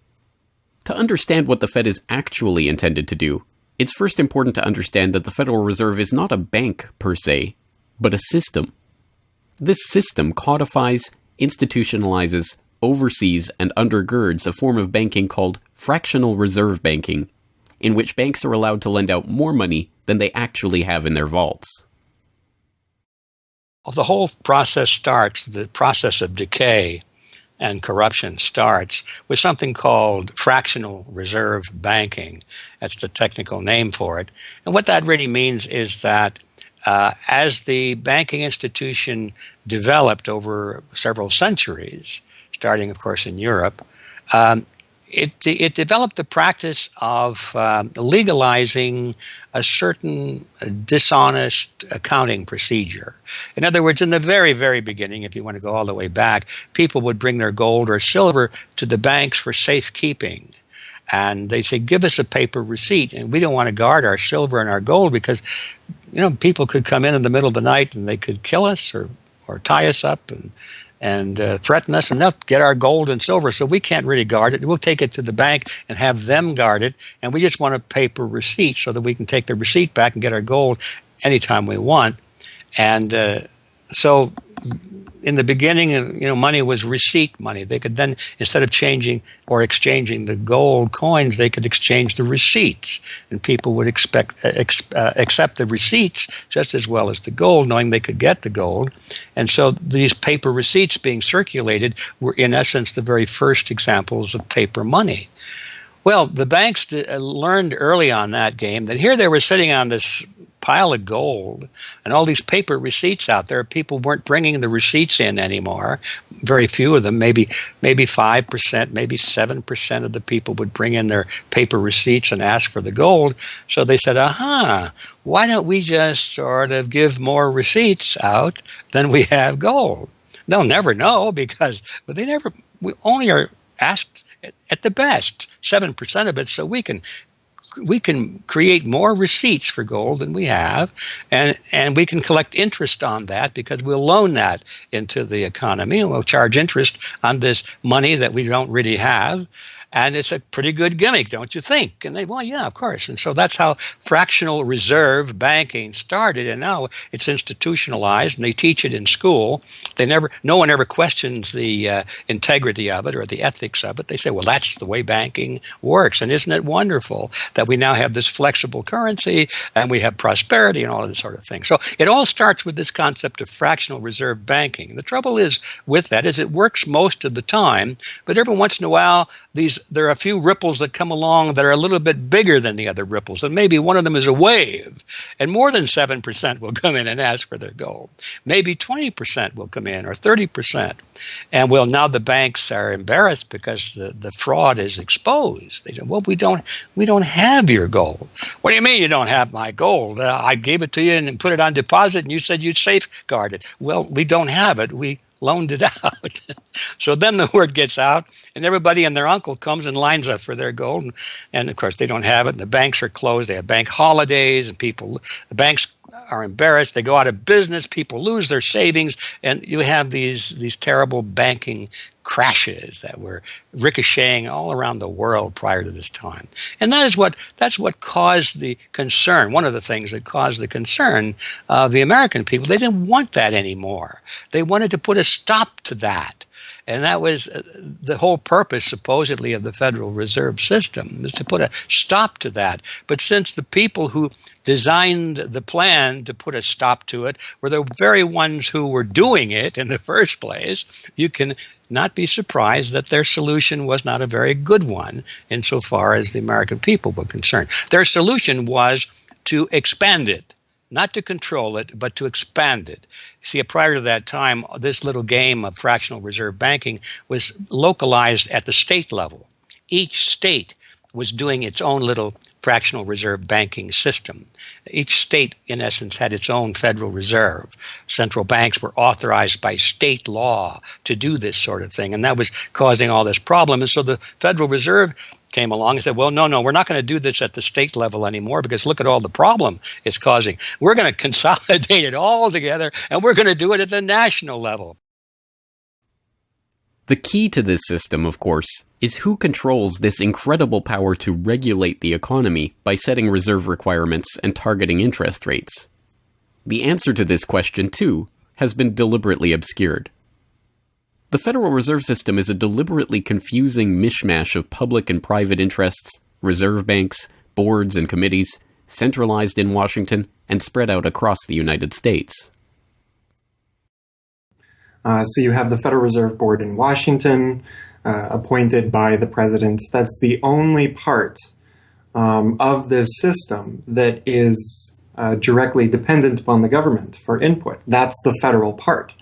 To understand what the Fed is actually intended to do, it's first important to understand that the Federal Reserve is not a bank per se, but a system. This system codifies, institutionalizes, oversees, and undergirds a form of banking called fractional reserve banking, in which banks are allowed to lend out more money than they actually have in their vaults.
The whole process starts, the process of decay and corruption starts with something called fractional reserve banking. That's the technical name for it. And what that really means is that as the banking institution developed over several centuries, starting, of course, in Europe, it developed the practice of legalizing a certain dishonest accounting procedure. In other words, in the very, very beginning, if you want to go all the way back, people would bring their gold or silver to the banks for safekeeping. And they say, give us a paper receipt. And we don't want to guard our silver and our gold because, people could come in the middle of the night and they could kill us or tie us up and threaten us, and they'll get our gold and silver, so we can't really guard it. We'll take it to the bank and have them guard it, and we just want a paper receipt so that we can take the receipt back and get our gold anytime we want. And so in the beginning, money was receipt money. They could then, instead of changing or exchanging the gold coins, they could exchange the receipts, and people would accept the receipts just as well as the gold, knowing they could get the gold. And so these paper receipts being circulated were, in essence, the very first examples of paper money. Well, the banks learned early on that game that here they were sitting on this pile of gold and all these paper receipts out there. People weren't bringing the receipts in anymore. Very few of them, maybe 5%, maybe 7% of the people would bring in their paper receipts and ask for the gold. So they said, why don't we just sort of give more receipts out than we have gold? They'll never know because we only are asked at the best 7% of it, so we can create more receipts for gold than we have, and we can collect interest on that because we'll loan that into the economy and we'll charge interest on this money that we don't really have. And it's a pretty good gimmick, don't you think? And they, well, yeah, of course. And so that's how fractional reserve banking started. And now it's institutionalized, and they teach it in school. No one ever questions the integrity of it or the ethics of it. They say, well, that's the way banking works. And isn't it wonderful that we now have this flexible currency and we have prosperity and all of this sort of thing? So it all starts with this concept of fractional reserve banking. And the trouble is with that is it works most of the time, but every once in a while, there are a few ripples that come along that are a little bit bigger than the other ripples, and maybe one of them is a wave, and more than 7% will come in and ask for their gold. Maybe 20% will come in, or 30%. And well, now the banks are embarrassed because the fraud is exposed. They say, well, we don't have your gold. What do you mean you don't have my gold? I gave it to you and put it on deposit, and you said you'd safeguard it. Well, we don't have it. We loaned it out. So then the word gets out, and everybody and their uncle comes and lines up for their gold. And of course, they don't have it, and the banks are closed. They have bank holidays, and the banks are embarrassed. They go out of business. People lose their savings, and you have these terrible banking crashes that were ricocheting all around the world prior to this time. And that's what caused the concern. One of the things that caused the concern of the American people, they didn't want that anymore. They wanted to put a stop to that. And that was the whole purpose, supposedly, of the Federal Reserve System, is to put a stop to that. But since the people who designed the plan to put a stop to it were the very ones who were doing it in the first place, you can not be surprised that their solution was not a very good one insofar as the American people were concerned. Their solution was to expand it. Not to control it, but to expand it. See, prior to that time, this little game of fractional reserve banking was localized at the state level. Each state was doing its own little fractional reserve banking system. Each state, in essence, had its own Federal Reserve. Central banks were authorized by state law to do this sort of thing, and that was causing all this problem. And so the Federal Reserve came along and said, well, no, we're not going to do this at the state level anymore because look at all the problem it's causing. We're going to consolidate it all together, and we're going to do it at the national level.
The key to this system, of course, is who controls this incredible power to regulate the economy by setting reserve requirements and targeting interest rates. The answer to this question, too, has been deliberately obscured. The Federal Reserve System is a deliberately confusing mishmash of public and private interests, reserve banks, boards and committees, centralized in Washington and spread out across the United States.
So you have the Federal Reserve Board in Washington, appointed by the president. That's the only part of this system that is directly dependent upon the government for input. That's the federal part,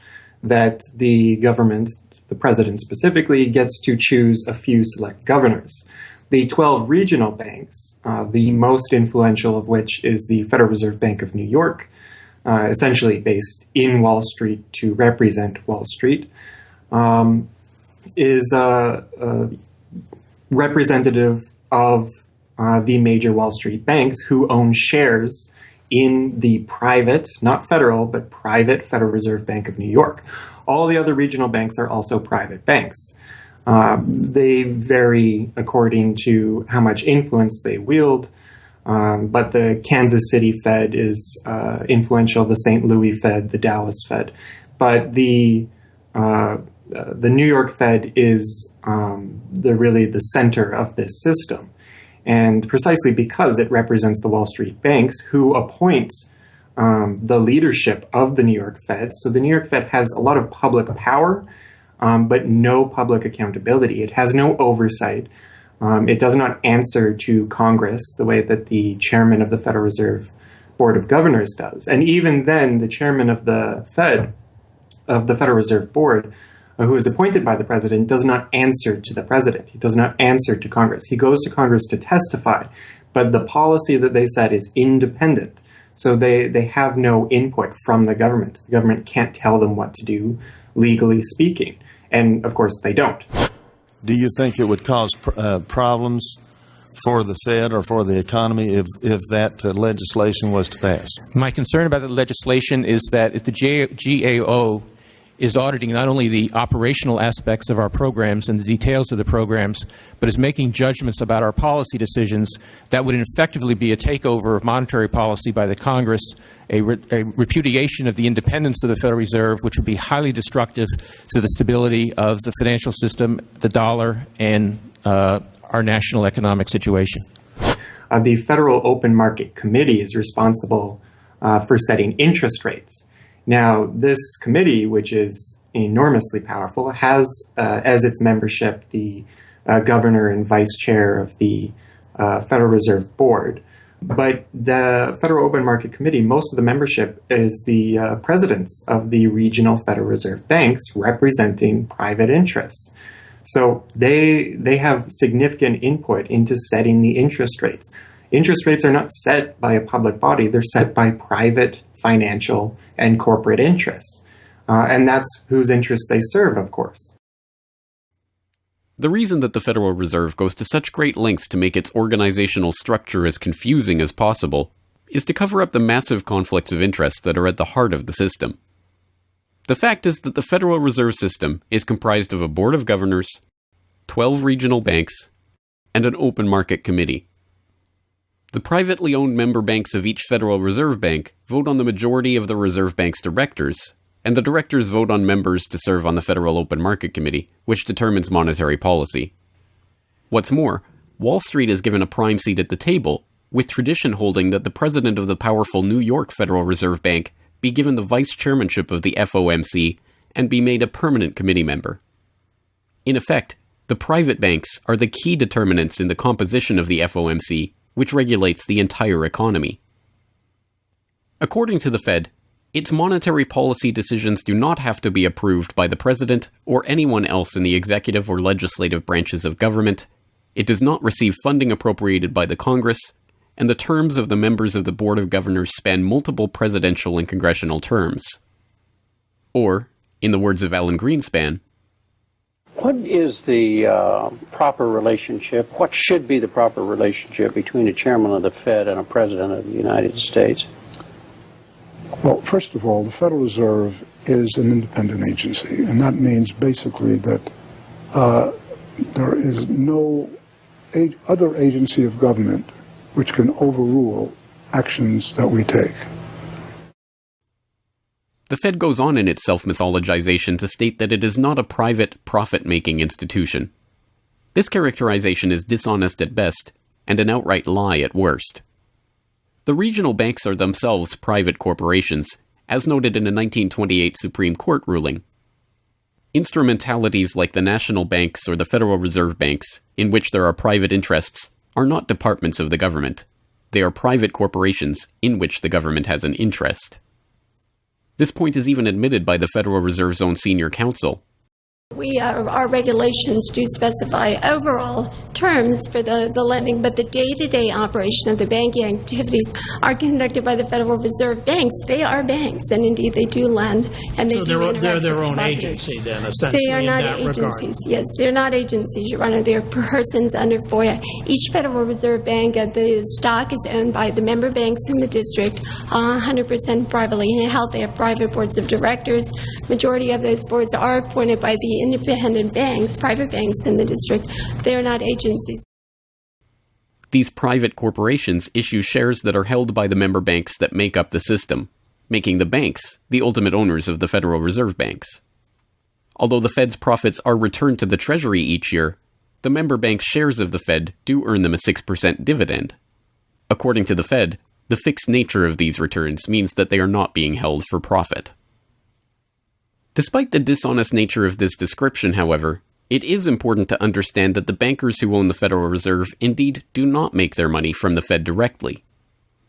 that the government, the president specifically, gets to choose a few select governors. The 12 regional banks, the most influential of which is the Federal Reserve Bank of New York, essentially based in Wall Street to represent Wall Street, is representative of the major Wall Street banks who own shares in the private, not federal, but private Federal Reserve Bank of New York. All the other regional banks are also private banks. They vary according to how much influence they wield. But the Kansas City Fed is influential, the St. Louis Fed, the Dallas Fed. But the New York Fed is really the center of this system. And precisely because it represents the Wall Street banks who appoint the leadership of the New York Fed. So the New York Fed has a lot of public power, but no public accountability. It has no oversight. It does not answer to Congress the way that the chairman of the Federal Reserve Board of Governors does. And even then, the chairman of the Federal Reserve Board, who is appointed by the president, does not answer to the president. He does not answer to Congress. He goes to Congress to testify, but the policy that they set is independent. So they have no input from the government. The government can't tell them what to do, legally speaking. And of course, they don't.
Do you think it would cause problems for the Fed or for the economy if that legislation was to pass?
My concern about the legislation is that if the GAO is auditing not only the operational aspects of our programs and the details of the programs, but is making judgments about our policy decisions that would effectively be a takeover of monetary policy by the Congress, a repudiation of the independence of the Federal Reserve, which would be highly destructive to the stability of the financial system, the dollar, and our national economic situation.
The Federal Open Market Committee is responsible for setting interest rates. Now, this committee, which is enormously powerful, has as its membership the governor and vice chair of the Federal Reserve Board. But the Federal Open Market Committee, most of the membership is the presidents of the regional Federal Reserve banks representing private interests. So they have significant input into setting the interest rates. Interest rates are not set by a public body, they're set by private financial and corporate interests. And that's whose interests they serve, of course.
The reason that the Federal Reserve goes to such great lengths to make its organizational structure as confusing as possible is to cover up the massive conflicts of interest that are at the heart of the system. The fact is that the Federal Reserve System is comprised of a board of governors, 12 regional banks, and an open market committee. The privately owned member banks of each Federal Reserve Bank vote on the majority of the Reserve Bank's directors, and the directors vote on members to serve on the Federal Open Market Committee, which determines monetary policy. What's more, Wall Street is given a prime seat at the table, with tradition holding that the president of the powerful New York Federal Reserve Bank be given the vice chairmanship of the FOMC and be made a permanent committee member. In effect, the private banks are the key determinants in the composition of the FOMC, which regulates the entire economy. According to the Fed, its monetary policy decisions do not have to be approved by the president or anyone else in the executive or legislative branches of government. It does not receive funding appropriated by the Congress, and the terms of the members of the Board of Governors span multiple presidential and congressional terms. Or, in the words of Alan Greenspan,
what is the proper relationship, what should be the proper relationship between a chairman of the Fed and a president of the United States?
Well, first of all, the Federal Reserve is an independent agency, and that means basically that there is no other agency of government which can overrule actions that we take.
The Fed goes on in its self-mythologization to state that it is not a private, profit-making institution. This characterization is dishonest at best, and an outright lie at worst. The regional banks are themselves private corporations, as noted in a 1928 Supreme Court ruling. Instrumentalities like the national banks or the Federal Reserve Banks, in which there are private interests, are not departments of the government. They are private corporations in which the government has an interest. This point is even admitted by the Federal Reserve's own senior counsel.
Our regulations do specify overall terms for the lending, but the day-to-day operation of the banking activities are conducted by the Federal Reserve banks. They are banks, and indeed they do lend, and they do interact with
they're their own
depositors.
agency, then, essentially,
They are not
in that
agencies.
regard.
Yes, they're not agencies, Your Honor. They're persons under FOIA. Each Federal Reserve Bank, the stock is owned by the member banks in the district, 100% privately held. They have private boards of directors. Majority of those boards are appointed by the independent banks, private banks in the district. They are not agencies.
These private corporations issue shares that are held by the member banks that make up the system, making the banks the ultimate owners of the Federal Reserve Banks. Although the Fed's profits are returned to the Treasury each year, the member bank shares of the Fed do earn them a 6% dividend. According to the Fed, the fixed nature of these returns means that they are not being held for profit. Despite the dishonest nature of this description, however, it is important to understand that the bankers who own the Federal Reserve indeed do not make their money from the Fed directly.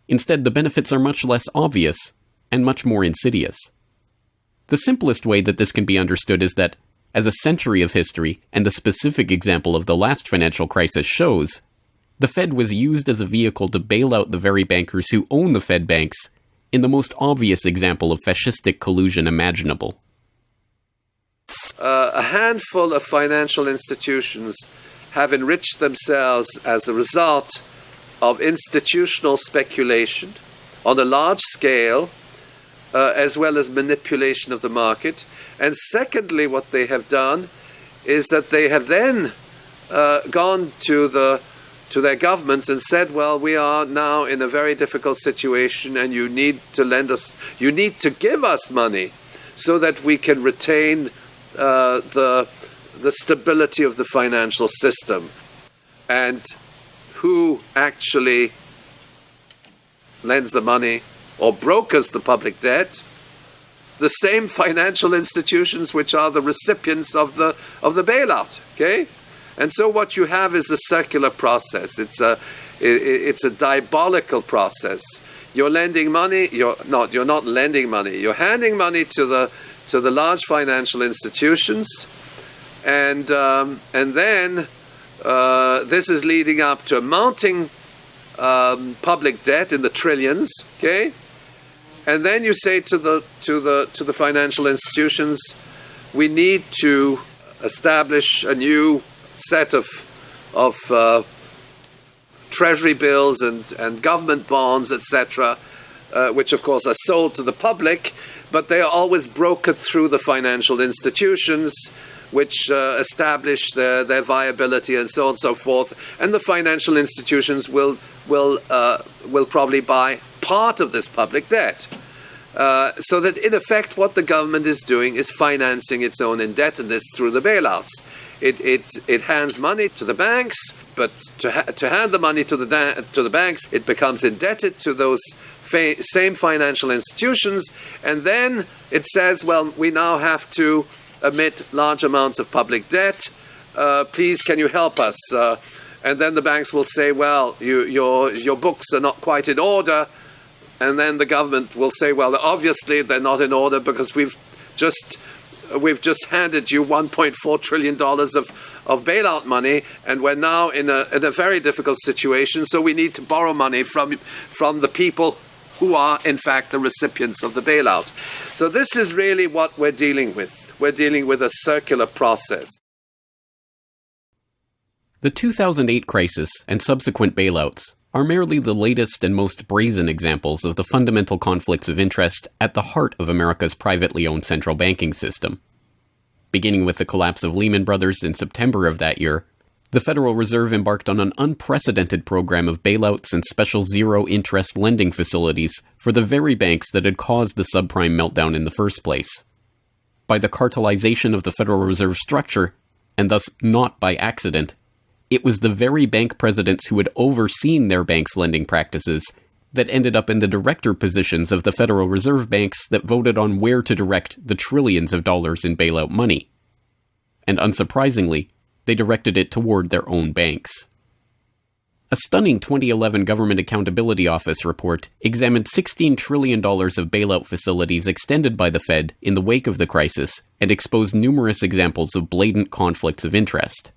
Instead, the benefits are much less obvious and much more insidious. The simplest way that this can be understood is that, as a century of history and the specific example of the last financial crisis shows, the Fed was used as a vehicle to bail out the very bankers who own the Fed banks in the most obvious example of fascistic collusion imaginable.
A handful of financial institutions have enriched themselves as a result of institutional speculation on a large scale, as well as manipulation of the market, And secondly, what they have done is that they have then gone to their governments and said, well, we are now in a very difficult situation and you need to give us money so that we can retain the stability of the financial system. And who actually lends the money or brokers the public debt? The same financial institutions which are the recipients of the bailout. Okay, and so what you have is a circular process. It's a diabolical process. You're lending money. You're not lending money. You're handing money to the large financial institutions, and then this is leading up to a mounting public debt in the trillions. Okay. And then you say to the financial institutions, we need to establish a new set of treasury bills and government bonds, etc., which of course are sold to the public, but they are always brokered through the financial institutions, which establish their viability and so on and so forth. And the financial institutions will probably buy part of this public debt. So that in effect what the government is doing is financing its own indebtedness through the bailouts. It hands money to the banks, but to hand the money to the banks, it becomes indebted to those same financial institutions, and then it says, well, we now have to emit large amounts of public debt. Please, can you help us? And then the banks will say, well, your books are not quite in order. And then the government will say, well, obviously they're not in order because we've just handed you $1.4 trillion of bailout money, and we're now in a very difficult situation. So we need to borrow money from the people who are, in fact, the recipients of the bailout. So this is really what we're dealing with. We're dealing with a circular process.
The 2008 crisis and subsequent bailouts are merely the latest and most brazen examples of the fundamental conflicts of interest at the heart of America's privately owned central banking system. Beginning with the collapse of Lehman Brothers in September of that year, the Federal Reserve embarked on an unprecedented program of bailouts and special zero-interest lending facilities for the very banks that had caused the subprime meltdown in the first place. By the cartelization of the Federal Reserve structure, and thus not by accident, it was the very bank presidents who had overseen their banks' lending practices that ended up in the director positions of the Federal Reserve banks that voted on where to direct the trillions of dollars in bailout money. And unsurprisingly, they directed it toward their own banks. A stunning 2011 Government Accountability Office report examined $16 trillion of bailout facilities extended by the Fed in the wake of the crisis and exposed numerous examples of blatant conflicts of interest.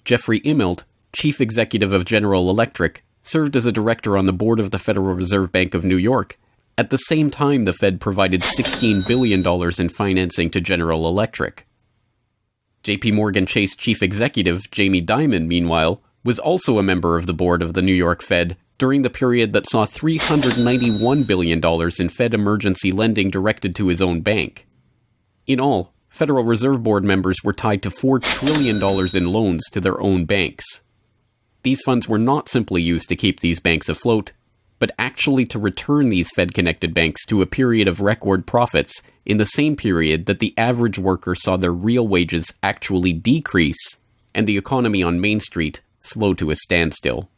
Jeffrey Immelt, chief executive of General Electric, served as a director on the board of the Federal Reserve Bank of New York. At the same time, the Fed provided $16 billion in financing to General Electric. J.P. Morgan Chase chief executive Jamie Dimon, meanwhile, was also a member of the board of the New York Fed during the period that saw $391 billion in Fed emergency lending directed to his own bank. In all, Federal Reserve Board members were tied to $4 trillion in loans to their own banks. These funds were not simply used to keep these banks afloat, but actually to return these Fed-connected banks to a period of record profits in the same period that the average worker saw their real wages actually decrease and the economy on Main Street slow to a standstill.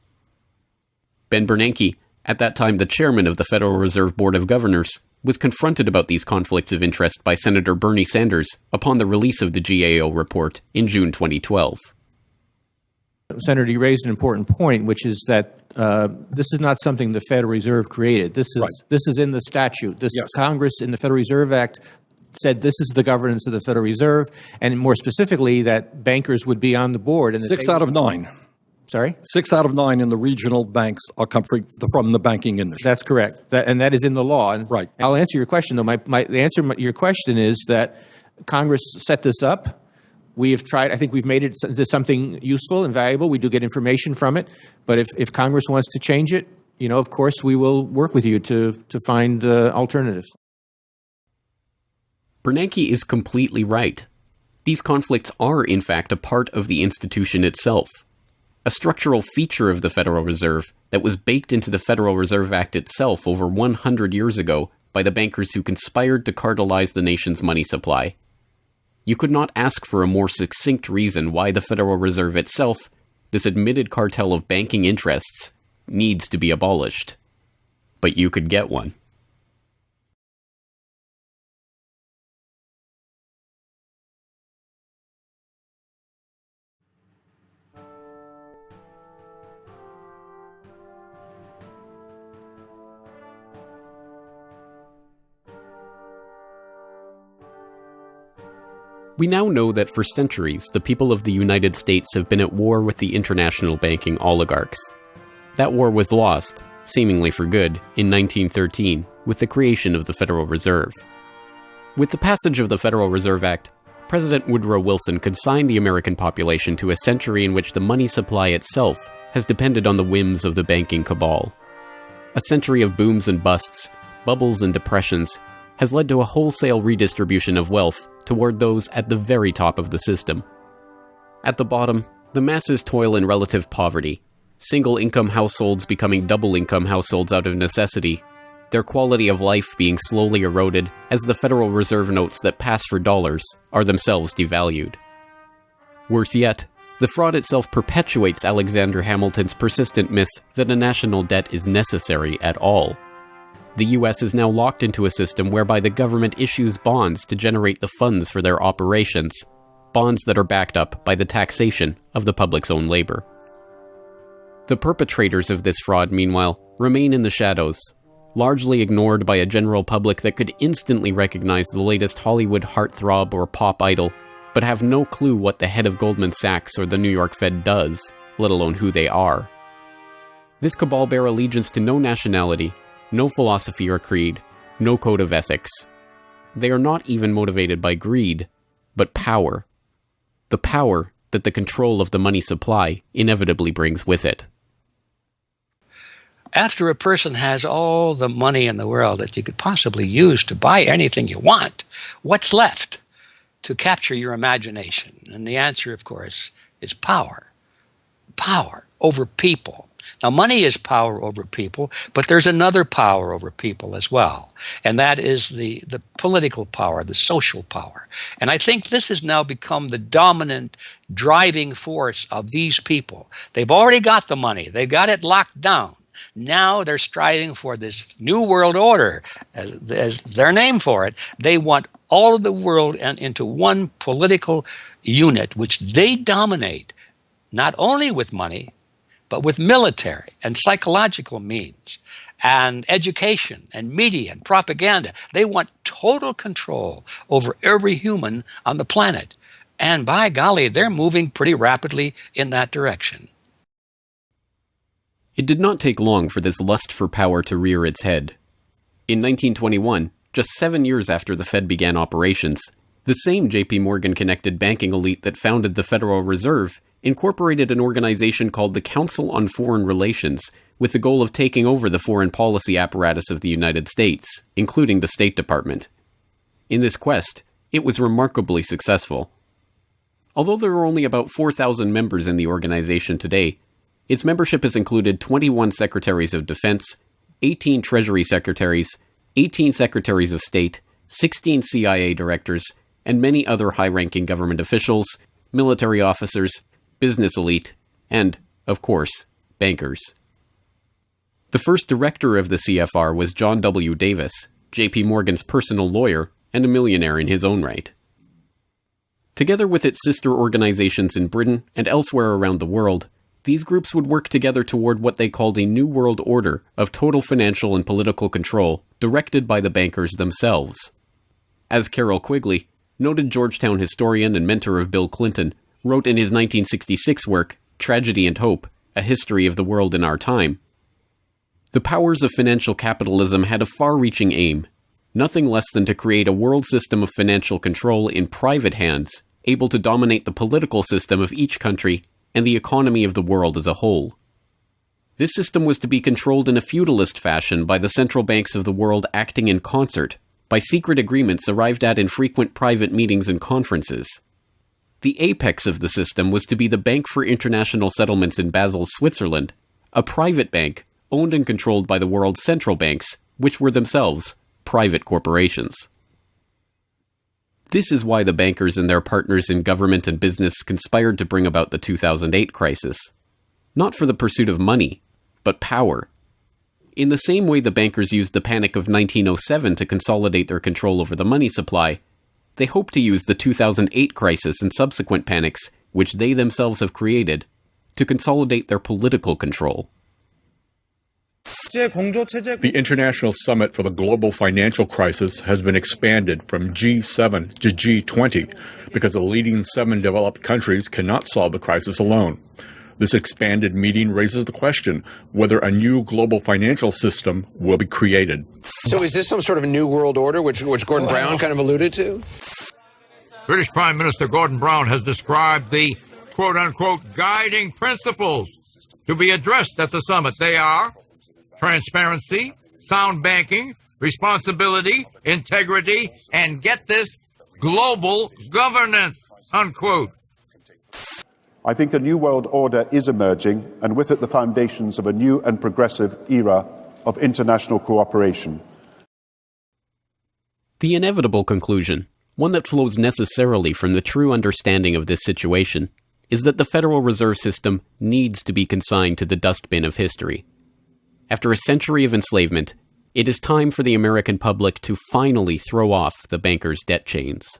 Ben Bernanke, at that time the chairman of the Federal Reserve Board of Governors, was confronted about these conflicts of interest by Senator Bernie Sanders upon the release of the GAO report in June 2012.
Senator, you raised an important point, which is that this is not something the Federal Reserve created. This is in the statute. Congress in the Federal Reserve Act said this is the governance of the Federal Reserve, and more specifically that bankers would be on the board. And
6 out of 9.
Sorry?
6 out of 9 in the regional banks are come from the banking industry.
That's correct. And that is in the law. And
right.
I'll answer your question, though. The answer to your question is that Congress set this up. We have tried, I think we've made it into something useful and valuable. We do get information from it. But if Congress wants to change it, of course, we will work with you to find alternatives.
Bernanke is completely right. These conflicts are, in fact, a part of the institution itself. A structural feature of the Federal Reserve that was baked into the Federal Reserve Act itself over 100 years ago by the bankers who conspired to cartelize the nation's money supply. You could not ask for a more succinct reason why the Federal Reserve itself, this admitted cartel of banking interests, needs to be abolished. But you could get one. We now know that for centuries, the people of the United States have been at war with the international banking oligarchs. That war was lost, seemingly for good, in 1913, with the creation of the Federal Reserve. With the passage of the Federal Reserve Act, President Woodrow Wilson consigned the American population to a century in which the money supply itself has depended on the whims of the banking cabal. A century of booms and busts, bubbles and depressions, has led to a wholesale redistribution of wealth toward those at the very top of the system. At the bottom, the masses toil in relative poverty, single-income households becoming double-income households out of necessity, their quality of life being slowly eroded as the Federal Reserve notes that pass for dollars are themselves devalued. Worse yet, the fraud itself perpetuates Alexander Hamilton's persistent myth that a national debt is necessary at all. The US is now locked into a system whereby the government issues bonds to generate the funds for their operations, bonds that are backed up by the taxation of the public's own labor. The perpetrators of this fraud, meanwhile, remain in the shadows, largely ignored by a general public that could instantly recognize the latest Hollywood heartthrob or pop idol, but have no clue what the head of Goldman Sachs or the New York Fed does, let alone who they are. This cabal bear allegiance to no nationality, no philosophy or creed, no code of ethics. They are not even motivated by greed, but power. The power that the control of the money supply inevitably brings with it.
After a person has all the money in the world that you could possibly use to buy anything you want, what's left to capture your imagination? And the answer, of course, is power. Power over people. Now, money is power over people, but there's another power over people as well, and that is the political power, the social power. And I think this has now become the dominant driving force of these people. They've already got the money. They've got it locked down. Now they're striving for this new world order, as their name for it. They want all of the world into one political unit, which they dominate, not only with money, but with military and psychological means and education and media and propaganda. They want total control over every human on the planet. And by golly, they're moving pretty rapidly in that direction.
It did not take long for this lust for power to rear its head. In 1921, just 7 years after the Fed began operations, the same J.P. Morgan-connected banking elite that founded the Federal Reserve incorporated an organization called the Council on Foreign Relations with the goal of taking over the foreign policy apparatus of the United States, including the State Department. In this quest, it was remarkably successful. Although there are only about 4,000 members in the organization today, its membership has included 21 Secretaries of Defense, 18 Treasury Secretaries, 18 Secretaries of State, 16 CIA directors, and many other high-ranking government officials, military officers, business elite, and, of course, bankers. The first director of the CFR was John W. Davis, J.P. Morgan's personal lawyer and a millionaire in his own right. Together with its sister organizations in Britain and elsewhere around the world, these groups would work together toward what they called a New World Order of total financial and political control directed by the bankers themselves. As Carroll Quigley, noted Georgetown historian and mentor of Bill Clinton, wrote in his 1966 work, Tragedy and Hope, A History of the World in Our Time, the powers of financial capitalism had a far-reaching aim, nothing less than to create a world system of financial control in private hands, able to dominate the political system of each country and the economy of the world as a whole. This system was to be controlled in a feudalist fashion by the central banks of the world acting in concert, by secret agreements arrived at in frequent private meetings and conferences. The apex of the system was to be the Bank for International Settlements in Basel, Switzerland, a private bank owned and controlled by the world's central banks, which were themselves private corporations. This is why the bankers and their partners in government and business conspired to bring about the 2008 crisis. Not for the pursuit of money, but power. In the same way the bankers used the panic of 1907 to consolidate their control over the money supply, they hope to use the 2008 crisis and subsequent panics, which they themselves have created, to consolidate their political control.
The International Summit for the Global Financial Crisis has been expanded from G7 to G20 because the leading 7 developed countries cannot solve the crisis alone. This expanded meeting raises the question whether a new global financial system will be created.
So is this some sort of new world order, which Gordon Brown kind of alluded to?
British Prime Minister Gordon Brown has described the quote-unquote guiding principles to be addressed at the summit. They are transparency, sound banking, responsibility, integrity, and get this, global governance, unquote.
I think a new world order is emerging, and with it the foundations of a new and progressive era of international cooperation.
The inevitable conclusion, one that flows necessarily from the true understanding of this situation, is that the Federal Reserve System needs to be consigned to the dustbin of history. After a century of enslavement, it is time for the American public to finally throw off the bankers' debt chains.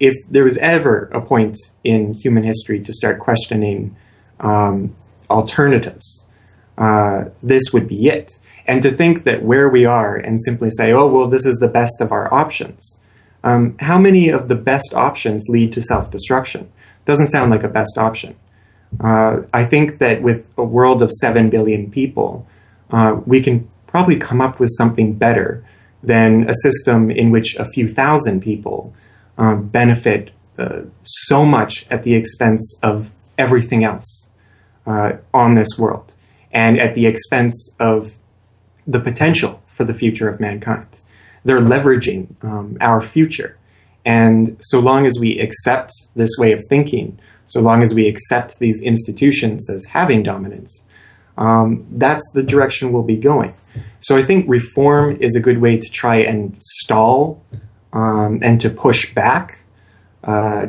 If there was ever a point in human history to start questioning alternatives, this would be it. And to think that where we are and simply say, oh, well, this is the best of our options. How many of the best options lead to self-destruction? Doesn't sound like a best option. I think that with a world of 7 billion people, we can probably come up with something better than a system in which a few thousand people benefit so much at the expense of everything else on this world, and at the expense of the potential for the future of mankind. They're leveraging our future. And so long as we accept this way of thinking, so long as we accept these institutions as having dominance, that's the direction we'll be going. So I think reform is a good way to try and stall and to push back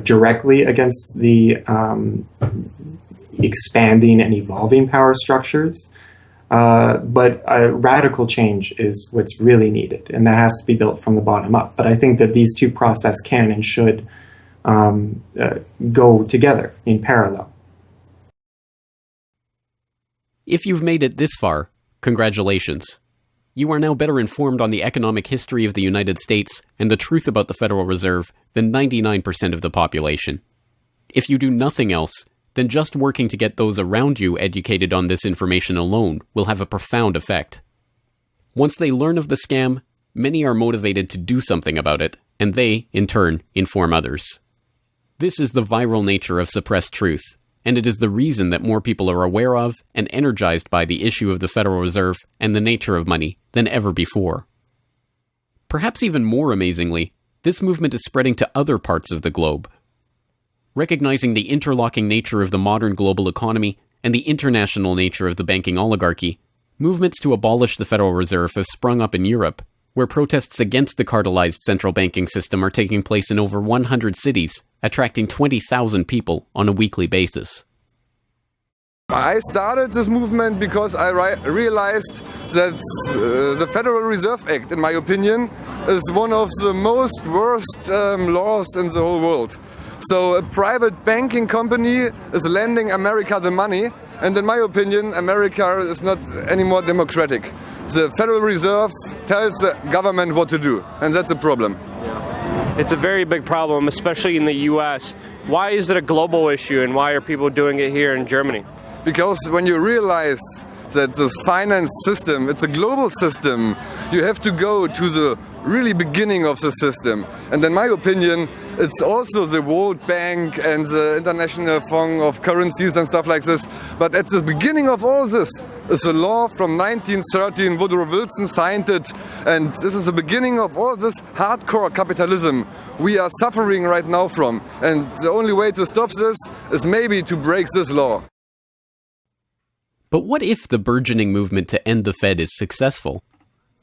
directly against the expanding and evolving power structures. But a radical change is what's really needed, and that has to be built from the bottom up. But I think that these two processes can and should go together in parallel.
If you've made it this far, congratulations. You are now better informed on the economic history of the United States and the truth about the Federal Reserve than 99% of the population. If you do nothing else, then just working to get those around you educated on this information alone will have a profound effect. Once they learn of the scam, many are motivated to do something about it, and they, in turn, inform others. This is the viral nature of suppressed truth, and it is the reason that more people are aware of and energized by the issue of the Federal Reserve and the nature of money than ever before. Perhaps even more amazingly, this movement is spreading to other parts of the globe. Recognizing the interlocking nature of the modern global economy and the international nature of the banking oligarchy, movements to abolish the Federal Reserve have sprung up in Europe, where protests against the cartelized central banking system are taking place in over 100 cities, attracting 20,000 people on a weekly basis.
I started this movement because I realized that the Federal Reserve Act, in my opinion, is one of the most worst laws in the whole world. So a private banking company is lending America the money, and in my opinion, America is not any more democratic. The Federal Reserve tells the government what to do, and that's a problem.
It's a very big problem, especially in the US. Why is it a global issue, and why are people doing it here in Germany?
Because when you realize that this finance system, it's a global system. You have to go to the really beginning of the system. And in my opinion, it's also the World Bank and the International Fund of Currencies and stuff like this. But at the beginning of all this is a law from 1913. Woodrow Wilson signed it. And this is the beginning of all this hardcore capitalism we are suffering right now from. And the only way to stop this is maybe to break this law.
But what if the burgeoning movement to end the Fed is successful?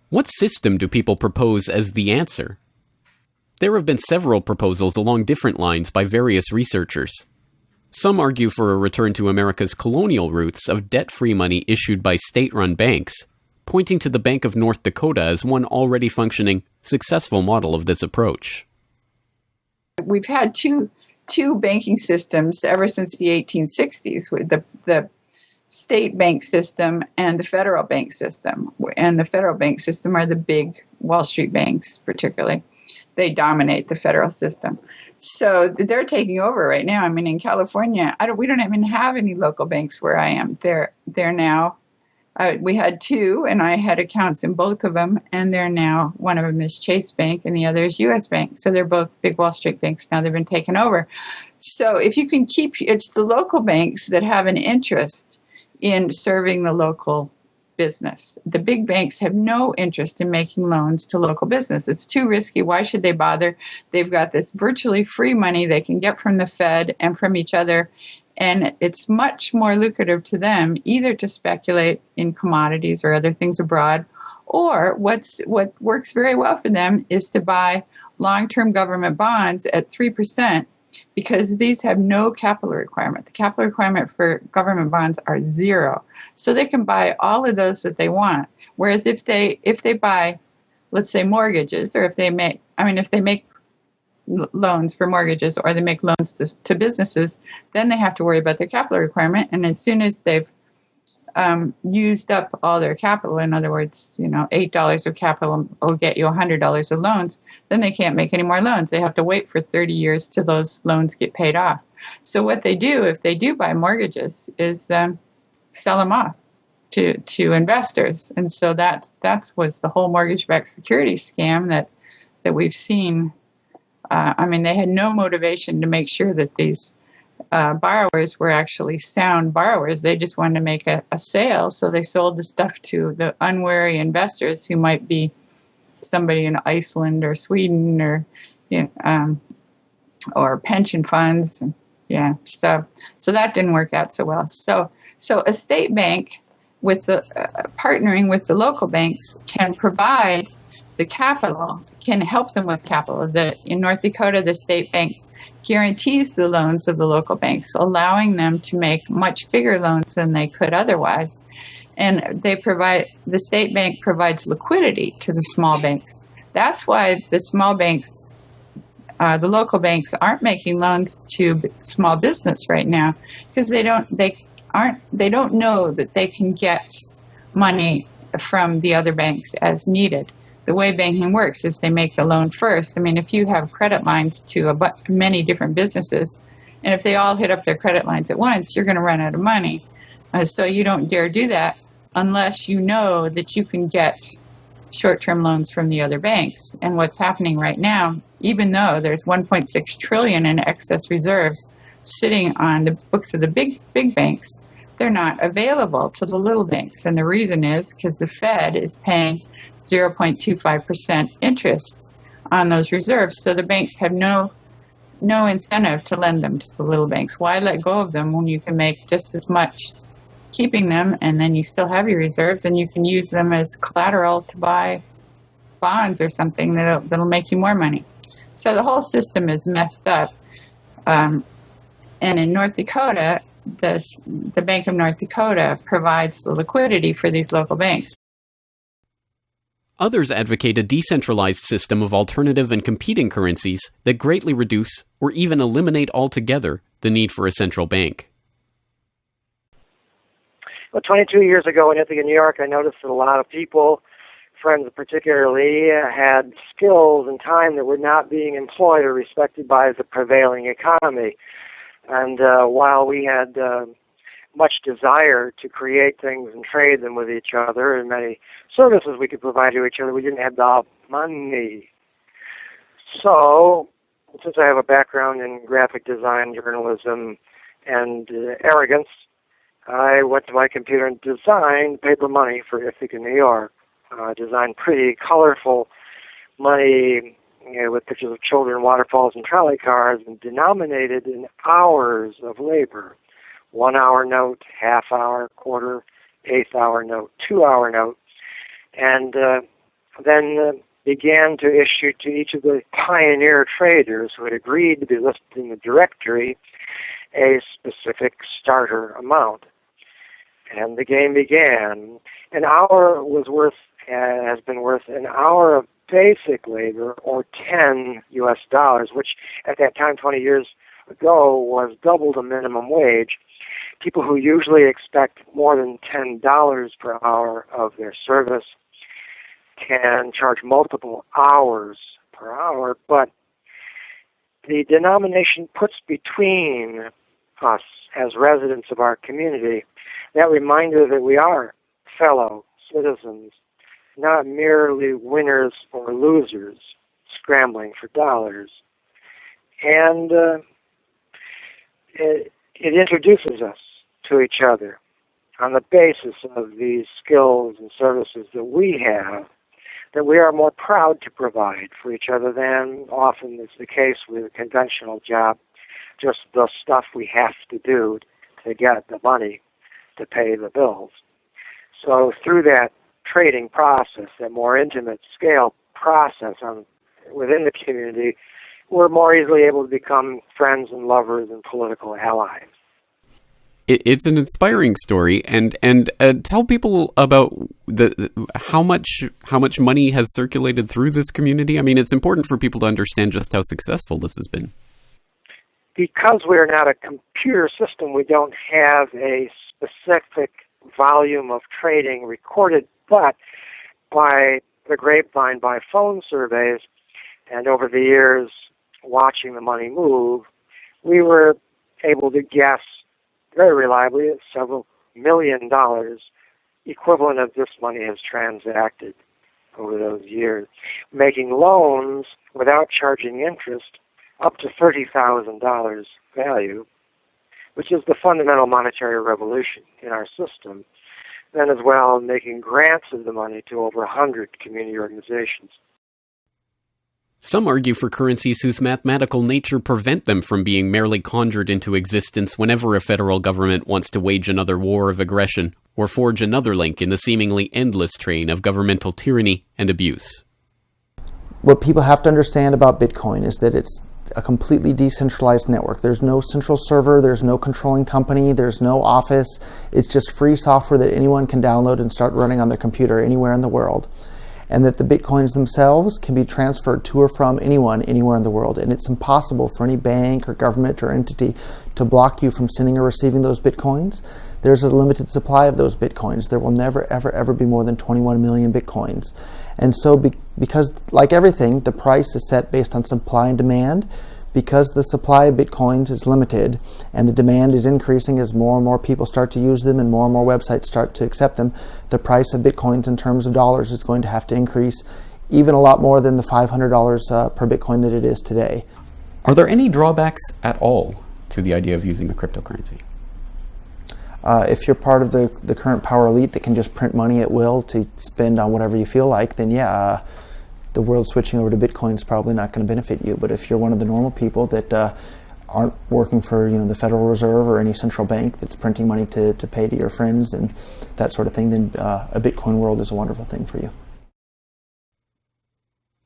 What system do people propose as the answer? There have been several proposals along different lines by various researchers. Some argue for a return to America's colonial roots of debt-free money issued by state-run banks, pointing to the Bank of North Dakota as one already functioning, successful model of this approach.
We've had two banking systems ever since the 1860s, with the state bank system and the federal bank system. And the federal bank system are the big Wall Street banks, particularly. They dominate the federal system. So they're taking over right now. I mean, in California, we don't even have any local banks where I am. They're now, we had two, and I had accounts in both of them, and they're now, one of them is Chase Bank, and the other is U.S. Bank. So they're both big Wall Street banks now. They've been taken over. So if you can keep, it's the local banks that have an interest in serving the local business. The big banks have no interest in making loans to local business. It's too risky. Why should they bother? They've got this virtually free money they can get from the Fed and from each other, and it's much more lucrative to them either to speculate in commodities or other things abroad, or what works very well for them is to buy long-term government bonds at 3%, because these have no capital requirement. The capital requirement for government bonds are zero. So they can buy all of those that they want. Whereas if they buy, let's say, mortgages, or if they make loans for mortgages, or they make loans to businesses, then they have to worry about their capital requirement. And as soon as they've used up all their capital, in other words, $8 of capital will get you $100 of loans, then they can't make any more loans. They have to wait for 30 years till those loans get paid off. So what they do, if they do buy mortgages, is sell them off to investors. And so that was the whole mortgage-backed securities scam that we've seen. They had no motivation to make sure that these borrowers were actually sound borrowers. They just wanted to make a sale, so they sold the stuff to the unwary investors who might be somebody in Iceland or Sweden or pension funds. Yeah, so that didn't work out so well. So a state bank with the partnering with the local banks can provide the capital, can help them with capital. In North Dakota, the state bank guarantees the loans of the local banks, allowing them to make much bigger loans than they could otherwise. And the state bank provides liquidity to the small banks. That's why the small banks, the local banks, aren't making loans to small business right now, because they don't know that they can get money from the other banks as needed. The way banking works is they make the loan first. I mean, if you have credit lines to many different businesses, and if they all hit up their credit lines at once, you're going to run out of money. So you don't dare do that unless you know that you can get short-term loans from the other banks. And what's happening right now, even though there's $1.6 trillion in excess reserves sitting on the books of the big banks, they're not available to the little banks. And the reason is because the Fed is paying 0.25% interest on those reserves. So the banks have no incentive to lend them to the little banks. Why let go of them when you can make just as much keeping them, and then you still have your reserves, and you can use them as collateral to buy bonds or something that'll make you more money. So the whole system is messed up. And in North Dakota, the Bank of North Dakota provides the liquidity for these local banks.
Others advocate a decentralized system of alternative and competing currencies that greatly reduce or even eliminate altogether the need for a central bank.
Well, 22 years ago in Ithaca, New York, I noticed that a lot of people, friends particularly, had skills and time that were not being employed or respected by the prevailing economy. And while we had much desire to create things and trade them with each other, and many services we could provide to each other. We didn't have the money. So, since I have a background in graphic design, journalism, and arrogance, I went to my computer and designed paper money for Ithaca, New York. Designed pretty colorful money, with pictures of children, waterfalls, and trolley cars, and denominated in hours of labor. 1 hour note, half hour, quarter, eighth hour note, 2 hour note, and then began to issue to each of the pioneer traders who had agreed to be listed in the directory a specific starter amount. And the game began. An hour has been worth an hour of basic labor, or 10 US dollars, which at that time, 20 years ago, was double the minimum wage. People who usually expect more than $10 per hour of their service can charge multiple hours per hour, but the denomination puts between us as residents of our community that reminder that we are fellow citizens, not merely winners or losers scrambling for dollars. And it introduces us to each other on the basis of these skills and services that we have, that we are more proud to provide for each other than often is the case with a conventional job, just the stuff we have to do to get the money to pay the bills. So through that trading process, that more intimate scale process within the community, we're more easily able to become friends and lovers and political allies.
It's an inspiring story, and tell people about how much money has circulated through this community. I mean, it's important for people to understand just how successful this has been.
Because we're not a computer system, we don't have a specific volume of trading recorded, but by the grapevine, by phone surveys, and over the years watching the money move, we were able to guess very reliably at several $1 million equivalent of this money has transacted over those years, making loans without charging interest up to $30,000 value, which is the fundamental monetary revolution in our system. Then as well, making grants of the money to over 100 community organizations.
Some argue for currencies whose mathematical nature prevent them from being merely conjured into existence whenever a federal government wants to wage another war of aggression or forge another link in the seemingly endless train of governmental tyranny and abuse.
What people have to understand about Bitcoin is that it's a completely decentralized network. There's no central server, there's no controlling company, there's no office. It's just free software that anyone can download and start running on their computer anywhere in the world. And that the Bitcoins themselves can be transferred to or from anyone, anywhere in the world. And it's impossible for any bank or government or entity to block you from sending or receiving those Bitcoins. There's a limited supply of those Bitcoins. There will never, ever, ever be more than 21 million Bitcoins. And so because, like everything, the price is set based on supply and demand, because the supply of Bitcoins is limited and the demand is increasing as more and more people start to use them and more websites start to accept them, the price of Bitcoins in terms of dollars is going to have to increase even a lot more than the $500 per Bitcoin that it is today.
Are there any drawbacks at all to the idea of using a cryptocurrency?
If you're part of the current power elite that can just print money at will to spend on whatever you feel like, then yeah, the world switching over to Bitcoin is probably not going to benefit you. But if you're one of the normal people that aren't working for the Federal Reserve or any central bank that's printing money to pay to your friends and that sort of thing, then a Bitcoin world is a wonderful thing for you.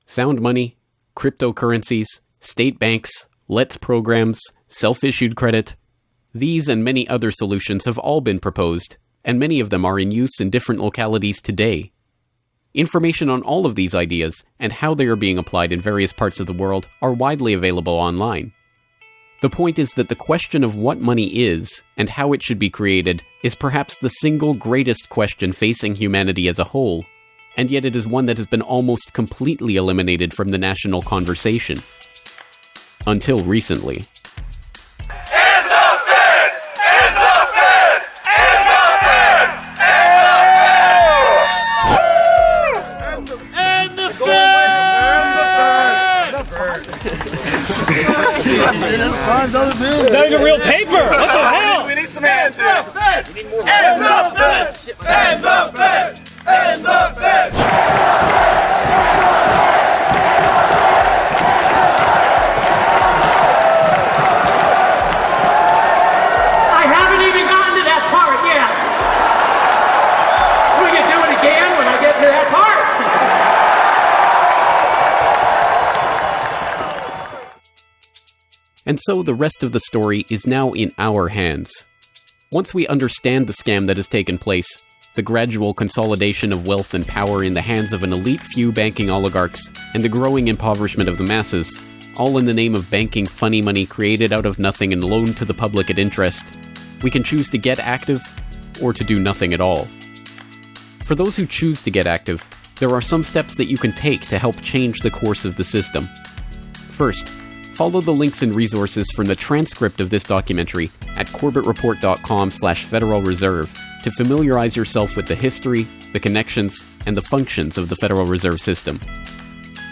Sound money, cryptocurrencies, state banks, LETS programs, self-issued credit. These and many other solutions have all been proposed, and many of them are in use in different localities today. Information on all of these ideas and how they are being applied in various parts of the world are widely available online. The point is that the question of what money is and how it should be created is perhaps the single greatest question facing humanity as a whole, and yet it is one that has been almost completely eliminated from the national conversation. Until recently.
End the Fed! End the Fed!
Fed! And the Fed! And the Fed! And the Fed!
I haven't even gotten to that part yet. We can do it again when I get to that part.
And so the rest of the story is now in our hands. Once we understand the scam that has taken place, the gradual consolidation of wealth and power in the hands of an elite few banking oligarchs, and the growing impoverishment of the masses, all in the name of banking funny money created out of nothing and loaned to the public at interest, we can choose to get active or to do nothing at all. For those who choose to get active, there are some steps that you can take to help change the course of the system. First, follow the links and resources from the transcript of this documentary at corbettreport.com/Federal Reserve to familiarize yourself with the history, the connections, and the functions of the Federal Reserve System.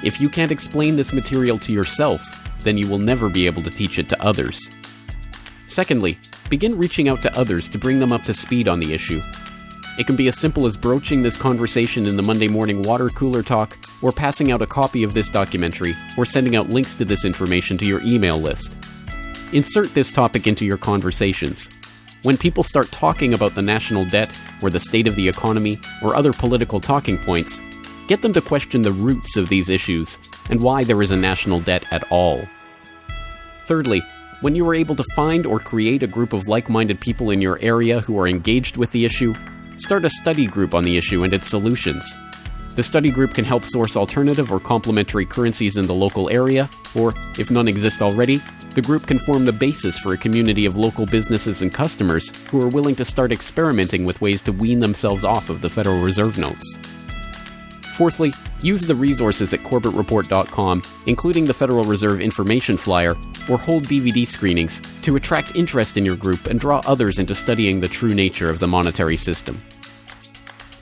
If you can't explain this material to yourself, then you will never be able to teach it to others. Secondly, begin reaching out to others to bring them up to speed on the issue. It can be as simple as broaching this conversation in the Monday morning water cooler talk, or passing out a copy of this documentary, or sending out links to this information to your email list. Insert this topic into your conversations. When people start talking about the national debt, or the state of the economy, or other political talking points, get them to question the roots of these issues, and why there is a national debt at all. Thirdly, when you are able to find or create a group of like-minded people in your area who are engaged with the issue, start a study group on the issue and its solutions. The study group can help source alternative or complementary currencies in the local area, or, if none exist already, the group can form the basis for a community of local businesses and customers who are willing to start experimenting with ways to wean themselves off of the Federal Reserve notes. Fourthly, use the resources at corbettreport.com, including the Federal Reserve information flyer, or hold DVD screenings to attract interest in your group and draw others into studying the true nature of the monetary system.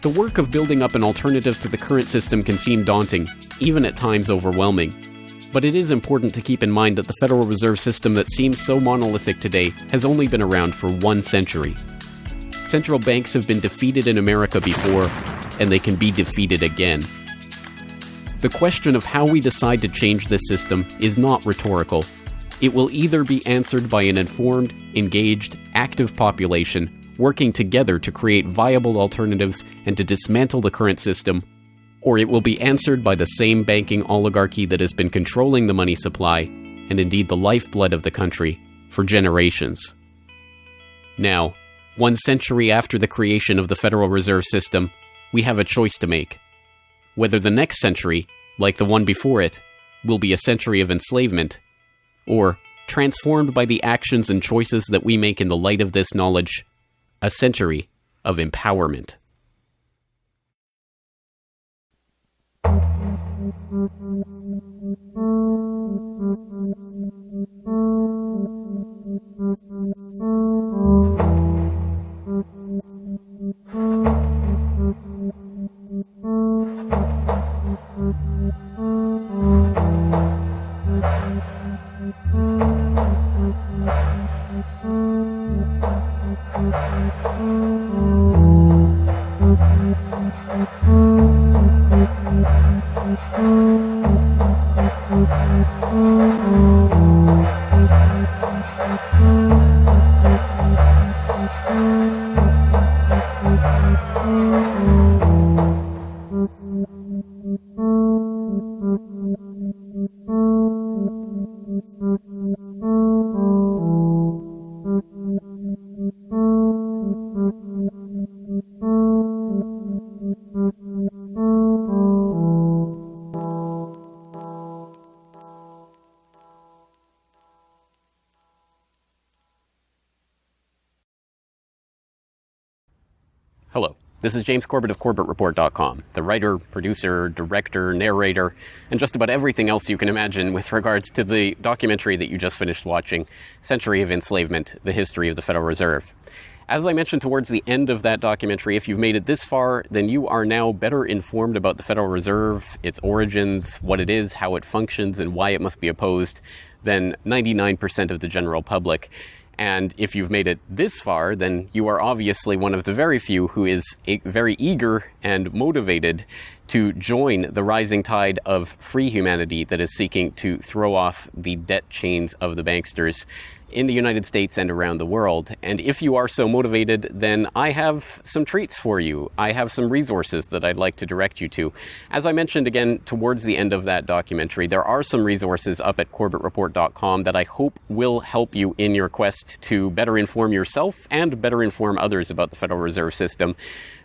The work of building up an alternative to the current system can seem daunting, even at times overwhelming. But it is important to keep in mind that the Federal Reserve System that seems so monolithic today has only been around for 1 century. Central banks have been defeated in America before, and they can be defeated again. The question of how we decide to change this system is not rhetorical. It will either be answered by an informed, engaged, active population working together to create viable alternatives and to dismantle the current system, or it will be answered by the same banking oligarchy that has been controlling the money supply, and indeed the lifeblood of the country, for generations. Now, 1 century after the creation of the Federal Reserve System, we have a choice to make. Whether the next century, like the one before it, will be a century of enslavement, or, transformed by the actions and choices that we make in the light of this knowledge, a century of empowerment. Hello, this is James Corbett of CorbettReport.com, the writer, producer, director, narrator, and just about everything else you can imagine with regards to the documentary that you just finished watching, Century of Enslavement, The History of the Federal Reserve. As I mentioned towards the end of that documentary, if you've made it this far, then you are now better informed about the Federal Reserve, its origins, what it is, how it functions, and why it must be opposed than 99% of the general public. And if you've made it this far, then you are obviously one of the very few who is very eager and motivated to join the rising tide of free humanity that is seeking to throw off the debt chains of the banksters in the United States and around the world. And if you are so motivated, then I have some treats for you. I have some resources that I'd like to direct you to. As I mentioned again towards the end of that documentary, there are some resources up at corbettreport.com that I hope will help you in your quest to better inform yourself and better inform others about the Federal Reserve System.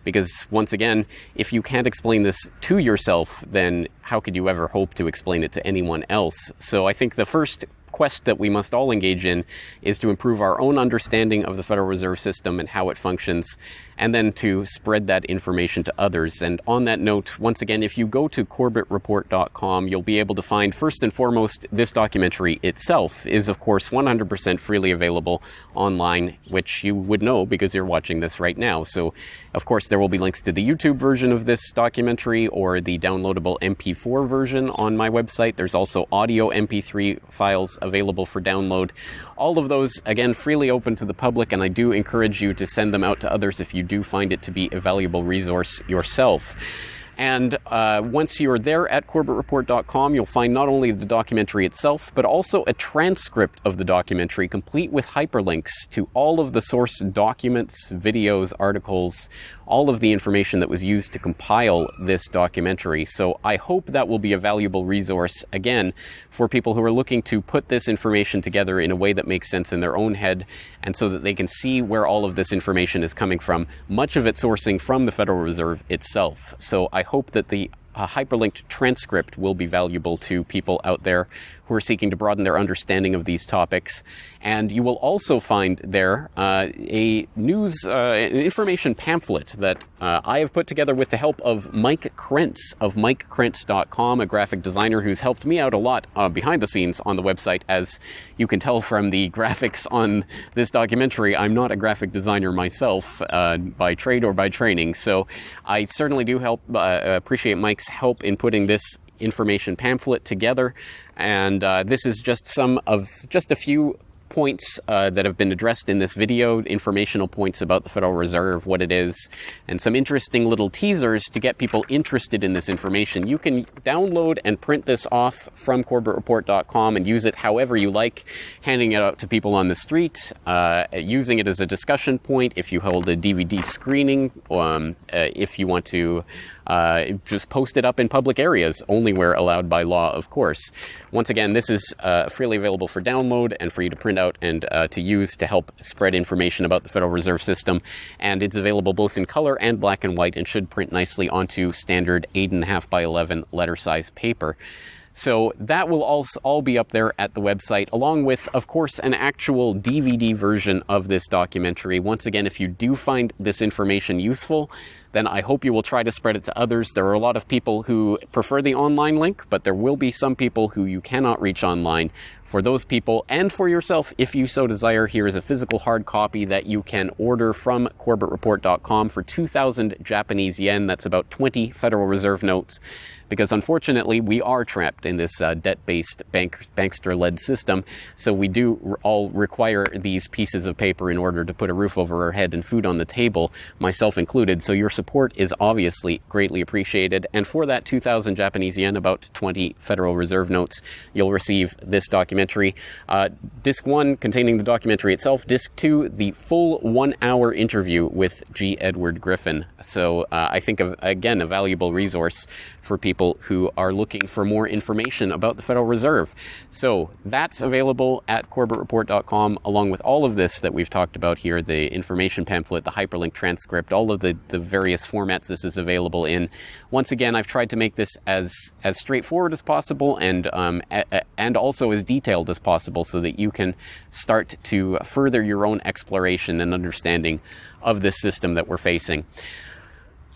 Because once again, if you can't explain this to yourself, then how could you ever hope to explain it to anyone else? So I think the first quest that we must all engage in is to improve our own understanding of the Federal Reserve System and how it functions, and then to spread that information to others. And on that note, once again, if you go to corbettreport.com, you'll be able to find, first and foremost, this documentary itself is, of course, 100% freely available online, which you would know because you're watching this right now. So, of course, there will be links to the YouTube version of this documentary or the downloadable MP4 version on my website. There's also audio MP3 files available for download. All of those, again, freely open to the public, and I do encourage you to send them out to others if you do find it to be a valuable resource yourself. And once you're there at corbettreport.com, you'll find not only the documentary itself, but also a transcript of the documentary, complete with hyperlinks to all of the source documents, videos, articles, all of the information that was used to compile this documentary. So I hope that will be a valuable resource, again, for people who are looking to put this information together in a way that makes sense in their own head, and so that they can see where all of this information is coming from, much of it sourcing from the Federal Reserve itself. So I hope that the hyperlinked transcript will be valuable to people out there who are seeking to broaden their understanding of these topics. And you will also find there a news information pamphlet that I have put together with the help of Mike Krentz of MikeKrentz.com, a graphic designer who's helped me out a lot behind the scenes on the website. As you can tell from the graphics on this documentary, I'm not a graphic designer myself by trade or by training. So I certainly do appreciate Mike's help in putting this information pamphlet together. And this is just a few points that have been addressed in this video, informational points about the Federal Reserve, what it is, and some interesting little teasers to get people interested in this information. You can download and print this off from corbettreport.com and use it however you like, handing it out to people on the street, using it as a discussion point if you hold a DVD screening, if you want to just post it up in public areas, only where allowed by law, of course. Once again, this is freely available for download and for you to print out and to use to help spread information about the Federal Reserve System. And it's available both in color and black and white and should print nicely onto standard 8.5 by 11 letter size paper. So that will all be up there at the website, along with, of course, an actual DVD version of this documentary. Once again, if you do find this information useful, then I hope you will try to spread it to others. There are a lot of people who prefer the online link, but there will be some people who you cannot reach online. For those people, and for yourself, if you so desire, here is a physical hard copy that you can order from corbettreport.com for 2,000 Japanese yen. That's about 20 Federal Reserve notes. Because unfortunately, we are trapped in this debt-based bankster-led system, so we do all require these pieces of paper in order to put a roof over our head and food on the table, myself included. So your support is obviously greatly appreciated. And for that 2,000 Japanese yen, about 20 Federal Reserve notes, you'll receive this documentary. Disc 1 containing the documentary itself. Disc 2, the full 1-hour interview with G. Edward Griffin. So I think, again, a valuable resource for people who are looking for more information about the Federal Reserve. So that's available at corbettreport.com, along with all of this that we've talked about here, the information pamphlet, the hyperlink transcript, all of the various formats this is available in. Once again, I've tried to make this as straightforward as possible and also as detailed as possible so that you can start to further your own exploration and understanding of this system that we're facing.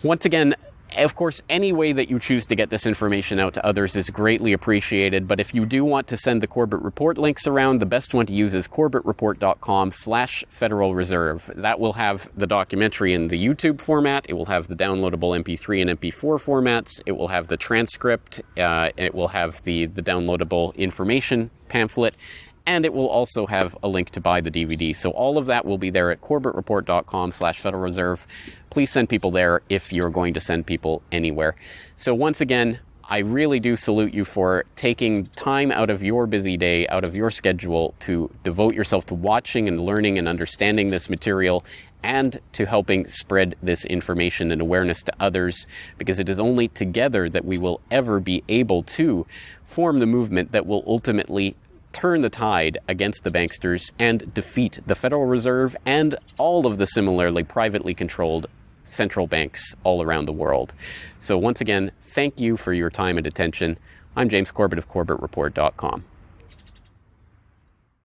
Once again, of course, any way that you choose to get this information out to others is greatly appreciated, but if you do want to send the Corbett Report links around, the best one to use is corbettreport.com/Federal Reserve. That will have the documentary in the YouTube format, it will have the downloadable MP3 and MP4 formats, it will have the transcript, it will have the downloadable information pamphlet, And it will also have a link to buy the DVD. So all of that will be there at corbettreport.com/Federal Reserve. Please send people there if you're going to send people anywhere. So once again, I really do salute you for taking time out of your busy day, out of your schedule, to devote yourself to watching and learning and understanding this material, and to helping spread this information and awareness to others, because it is only together that we will ever be able to form the movement that will ultimately turn the tide against the banksters and defeat the Federal Reserve and all of the similarly privately controlled central banks all around the world. So once again, thank you for your time and attention. I'm James Corbett of CorbettReport.com.